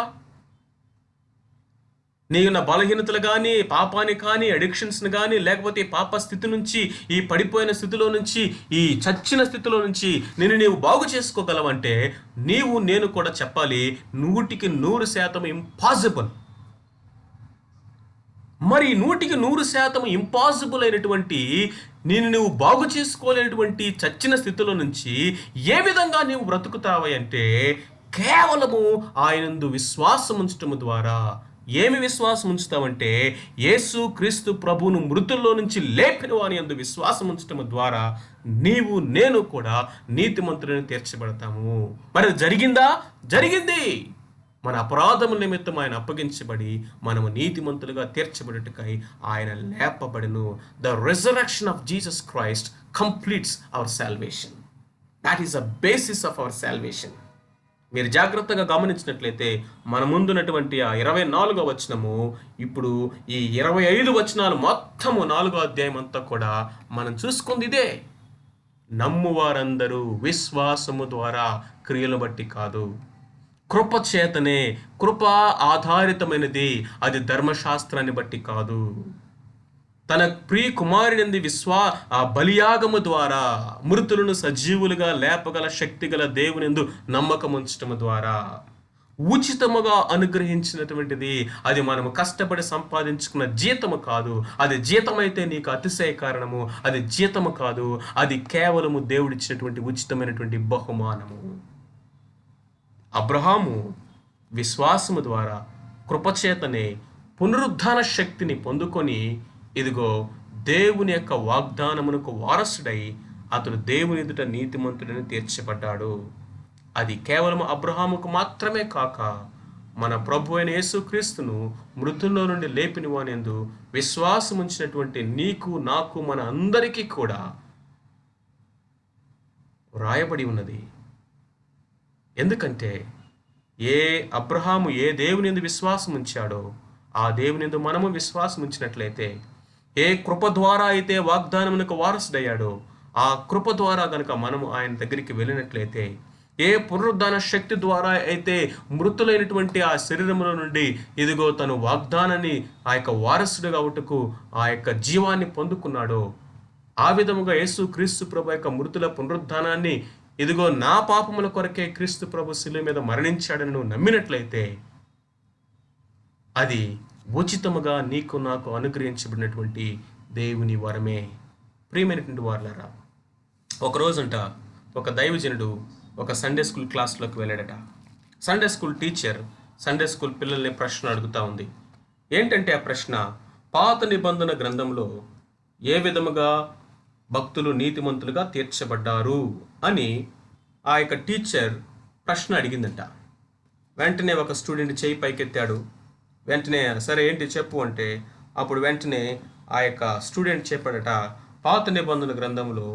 నీకున్న బలహీనతలు కానీ, పాపాన్ని కానీ, అడిక్షన్స్ని కానీ, లేకపోతే ఈ పాప స్థితి నుంచి, ఈ పడిపోయిన స్థితిలో నుంచి, ఈ చచ్చిన స్థితిలో నుంచి నీవు బాగు చేసుకోగలవంటే నేను కూడా చెప్పాలి 100% ఇంపాసిబుల్. మరి 100% ఇంపాసిబుల్ అయినటువంటి నువ్వు బాగు చేసుకోలేనటువంటి చచ్చిన స్థితిలో నుంచి ఏ విధంగా నీవు బ్రతుకుతావు అంటే కేవలము ఆయనందు విశ్వాసం ఉంచటము ద్వారా. ఏమి విశ్వాసం ఉంచుతావంటే యేసు క్రీస్తు ప్రభువును మృతుల్లో నుంచి లేపిన వాని యందు విశ్వాసం ఉంచటము ద్వారా నేను కూడా నీతిమంతులను తీర్చబడతాము. మరి జరిగిందా? జరిగింది. మన అపరాధముల నిమిత్తం ఆయన అప్పగించబడి మనము నీతిమంతులుగా తీర్చబడుటకై ఆయన లేపబడును. The resurrection of Jesus Christ completes our salvation. That is the basis of our salvation. మీరు జాగ్రత్తగా గమనించినట్లయితే మన ముందున్నటువంటి ఆ 24వ వచనము, ఇప్పుడు ఈ 25 వచనాలు మొత్తము 4వ అధ్యాయం అంతా కూడా మనం చూసుకుంది ఇదే. నమ్మువారందరూ విశ్వాసము ద్వారా, క్రియలు బట్టి కాదు. కృప చేతనే. కృప ఆధారితమైనది, అది ధర్మశాస్త్రాన్ని బట్టి కాదు. తన ప్రియ కుమారుని బలియాగము ద్వారా మృతులను సజీవులుగా లేపగల శక్తిగల దేవునిందు నమ్మకం ఉంచటము ద్వారా ఉచితముగా అనుగ్రహించినటువంటిది. అది మనము కష్టపడి సంపాదించుకున్న జీతము కాదు. అది జీతమైతే నీకు అతిశయ కారణము. అది జీతము కాదు, అది కేవలము దేవుడిచ్చినటువంటి ఉచితమైనటువంటి బహుమానము. అబ్రహాము విశ్వాసము ద్వారా కృపచేతనే పునరుద్ధాన శక్తిని పొందుకొని, ఇదిగో దేవుని యొక్క వాగ్దానమునకు వారసుడై అతడు దేవుని ఎదుట నీతిమంతుడని తీర్చబడ్డాడు. అది కేవలం అబ్రహాముకు మాత్రమే కాక, మన ప్రభు అయిన యేసుక్రీస్తును మృతుల్లో నుండి లేపిన వానియందు విశ్వాసం ఉంచినటువంటి నీకు, నాకు, మన అందరికీ కూడా వ్రాయబడి ఉన్నది. ఎందుకంటే అబ్రహాము ఏ దేవుని యందు విశ్వాసం ఉంచాడో ఆ దేవుని యందు మనము విశ్వాసం ఉంచినట్లయితే, ఏ కృప ద్వారా అయితే వాగ్దానమునకు వారసుడయ్యాడో ఆ కృప ద్వారా గనుక మనము ఆయన దగ్గరికి వెళ్ళినట్లయితే, ఏ పునరుద్ధాన శక్తి ద్వారా అయితే మృతులైనటువంటి ఆ శరీరముల నుండి ఇదిగో తను వాగ్దానాన్ని ఆ యొక్క వారసుడుగా అవుటకు ఆ యొక్క జీవాన్ని పొందుకున్నాడో, ఆ విధముగా యేసు క్రీస్తు ప్రభు యొక్క మృతుల పునరుద్ధానాన్ని, ఇదిగో నా పాపముల కొరకే క్రీస్తు ప్రభు శిలువ మీద మరణించాడని నువ్వు నమ్మినట్లయితే, అది ఉచితముగా నీకు నాకు అనుగ్రహించబడినటువంటి దేవుని వరమే. ప్రియమైనటువంటి వారలారా, ఒకరోజంట ఒక దైవజనుడు ఒక సండే స్కూల్ క్లాస్లోకి వెళ్ళాడట. Sunday school teacher Sunday school పిల్లల్ని ప్రశ్న అడుగుతా ఉంది. ఏంటంటే ఆ ప్రశ్న, పాత నిబంధన గ్రంథంలో ఏ విధముగా భక్తులు నీతిమంతులుగా తీర్చబడ్డారు అని ఆ యొక్క టీచర్ ప్రశ్న అడిగిందంట. వెంటనే ఒక స్టూడెంట్ చేయి పైకెత్తాడు. వెంటనే సరే ఏంటి చెప్పు అంటే, అప్పుడు వెంటనే ఆ యొక్క స్టూడెంట్ చెప్పాడట, పాత నిబంధన గ్రంథంలో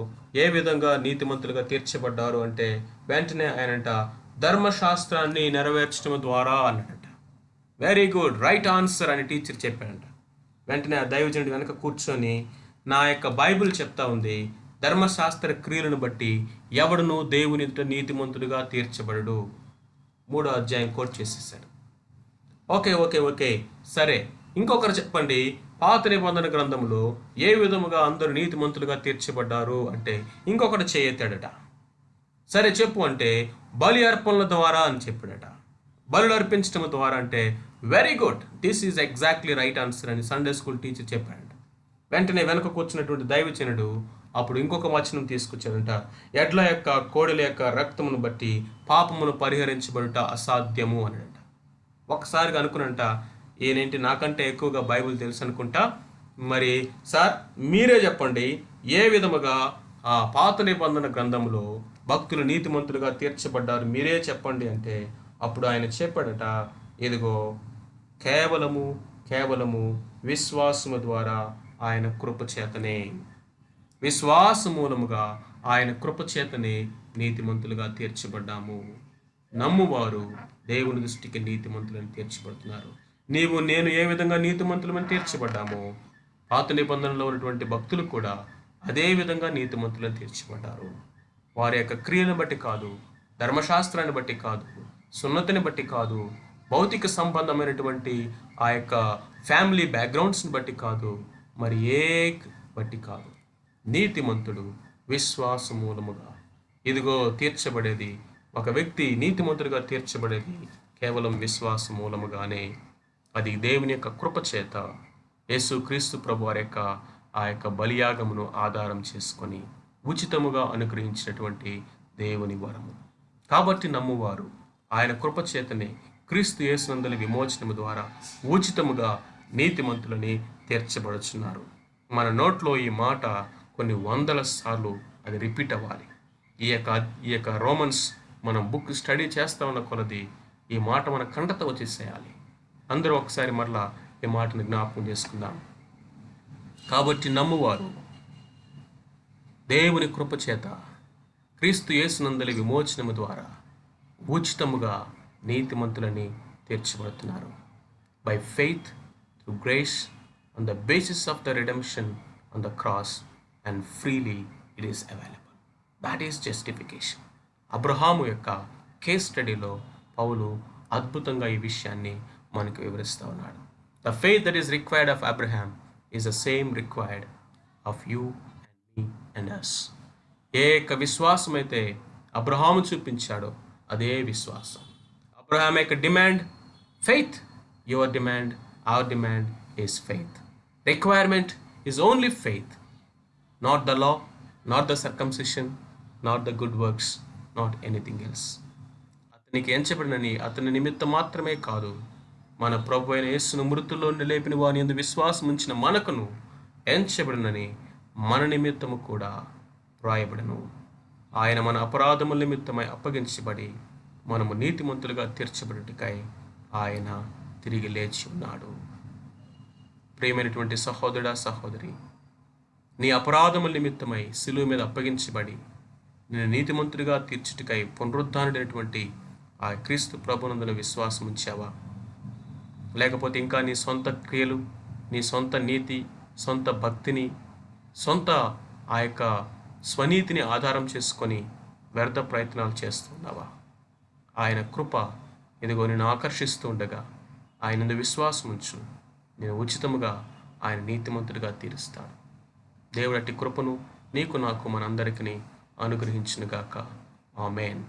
ఏ విధంగా నీతిమంతులుగా తీర్చబడ్డారు అంటే, వెంటనే ఆయనంట ధర్మశాస్త్రాన్ని నెరవేర్చడం ద్వారా అన్నాడట. వెరీ గుడ్, రైట్ ఆన్సర్ అని టీచర్ చెప్పాడంట. వెంటనే ఆ దైవజనుడు వెనక కూర్చొని, నా యొక్క బైబిల్ చెప్తా ఉంది, ధర్మశాస్త్ర క్రియలను బట్టి ఎవడును దేవుని ఎదుట నీతిమంతులుగా తీర్చబడడు. 3వ అధ్యాయం కోట్ చేసేసాడు. ఓకే సరే, ఇంకొకరు చెప్పండి, పాత నిబంధన గ్రంథంలో ఏ విధముగా అందరూ నీతిమంతులుగా తీర్చబడ్డారు అంటే, ఇంకొకటి చేయెత్తాడట. సరే చెప్పు అంటే, బలి అర్పణల ద్వారా అని చెప్పాడట. బలులు అర్పించడం ద్వారా అంటే, very good, this is exactly right answer అని సండే స్కూల్ టీచర్ చెప్పాడట. వెంటనే వెనక కూర్చున్నటువంటి దైవజనుడు అప్పుడు ఇంకొక వచనం తీసుకొచ్చాడంట, ఎడ్ల యొక్క కోడెల యొక్క రక్తమును బట్టి పాపమును పరిహరించబడుట అసాధ్యము అన్నాడంట. ఒకసారిగా అనుకున్నంట, ఈయనేంటి నాకంటే ఎక్కువగా బైబిల్ తెలుసు అనుకుంటా, మరి సార్ మీరే చెప్పండి, ఏ విధముగా ఆ పాత నిబంధన గ్రంథంలో భక్తులు నీతిమంతులుగా తీర్చబడ్డారు మీరే చెప్పండి అంటే, అప్పుడు ఆయన చెప్పాడట, ఇదిగో కేవలము విశ్వాసము ద్వారా ఆయన కృపచేతనే, విశ్వాస మూలముగా ఆయన కృపచేతనే నీతిమంతులుగా తీర్చబడ్డాము. నమ్మువారు దేవుని దృష్టికి నీతిమంతులను తీర్చబడుతున్నారు. నీవు నేను ఏ విధంగా నీతిమంతులమని తీర్చబడ్డామో, పాత నిబంధనలో ఉన్నటువంటి భక్తులు కూడా అదే విధంగా నీతిమంతులను తీర్చబడ్డారు. వారి యొక్క క్రియలను బట్టి కాదు, ధర్మశాస్త్రాన్ని బట్టి కాదు, సున్నతిని బట్టి కాదు, భౌతిక సంబంధమైనటువంటి ఆ యొక్క ఫ్యామిలీ బ్యాక్గ్రౌండ్స్ని బట్టి కాదు, మరి బట్టి కాదు. నీతిమంతుడు విశ్వాస మూలముగా ఇదిగో తీర్చబడేది, ఒక వ్యక్తి నీతిమంతుడిగా తీర్చబడేది కేవలం విశ్వాస మూలముగానే. అది దేవుని యొక్క కృపచేత, యేసు క్రీస్తు ప్రభు వారి యొక్క ఆ యొక్క బలియాగమును ఆధారం చేసుకొని ఉచితముగా అనుగ్రహించినటువంటి దేవుని వరము. కాబట్టి నమ్మువారు ఆయన కృపచేతనే క్రీస్తు యేసునందలి విమోచనము ద్వారా ఉచితముగా నీతిమంతులని తీర్చబడుచున్నారు. మన నోట్లో ఈ మాట కొన్ని వందల సార్లు అది రిపీట్ అవ్వాలి. ఈ యొక్క రోమన్స్ మనం బుక్ స్టడీ చేస్తా ఉన్న కొలది ఈ మాట మన కంటతో వచ్చేసేయాలి. అందరూ ఒకసారి మరలా ఈ మాటను జ్ఞాపకం చేసుకుందాం. కాబట్టి నమ్మువారు దేవుని కృపచేత క్రీస్తు యేసునందలి విమోచనము ద్వారా ఉచితముగా నీతిమంతులని తీర్చబడుతున్నారు. By faith through grace on the basis of the redemption on the cross and freely it is available. That is justification. Abraham యొక్క కేస్ స్టడీలో పౌలు అద్భుతంగా ఈ విషయాన్ని మనకు వివరిస్తూ ఉన్నాడు. The faith that is required of Abraham is the same required of you and me and us. ఏ యొక్క విశ్వాసం అయితే అబ్రహాము చూపించాడో అదే విశ్వాసం Abraham make a demand, faith. Your demand, our demand is faith. Requirement is only faith, not the law, not the circumcision, not the good works, not anything else. అతనికి ఎంచబడినని అతని నిమిత్తం మాత్రమే కాదు, మన ప్రభు అయిన యేసును మృతుల్లో లేపిన వాని యందు విశ్వాసం ఉంచిన మనకును ఎంచబడినని మన నిమిత్తము కూడా వ్రాయబడను. ఆయన మన అపరాధముల నిమిత్తమై అప్పగించబడి మనము నీతిమంతులుగా తీర్చబడుటకై ఆయన తిరిగి లేచి ఉన్నాడు. ప్రియమైనటువంటి సహోదరుడా, సహోదరి, నీ అపరాధముల నిమిత్తమై శిలువ మీద అప్పగించబడి నేను నీతిమంతుడిగా తీర్చుటకై పునరుద్ధానుడైనటువంటి ఆ క్రీస్తు ప్రభునందున విశ్వాసం ఉంచావా? లేకపోతే ఇంకా నీ సొంత క్రియలు, నీ సొంత నీతి, సొంత భక్తిని, సొంత ఆ యొక్క స్వనీతిని ఆధారం చేసుకొని వ్యర్థ ప్రయత్నాలు చేస్తున్నావా? ఆయన కృప ఇదిగో నేను ఆకర్షిస్తూ ఉండగా ఆయన విశ్వాసం ఉంచు, నేను ఉచితముగా ఆయన నీతిమంతుడిగా తీరుస్తాను. దేవుడి అట్టి కృపను నీకు నాకు మనందరికీ అనుగ్రహించునుగాక. ఆమేన్.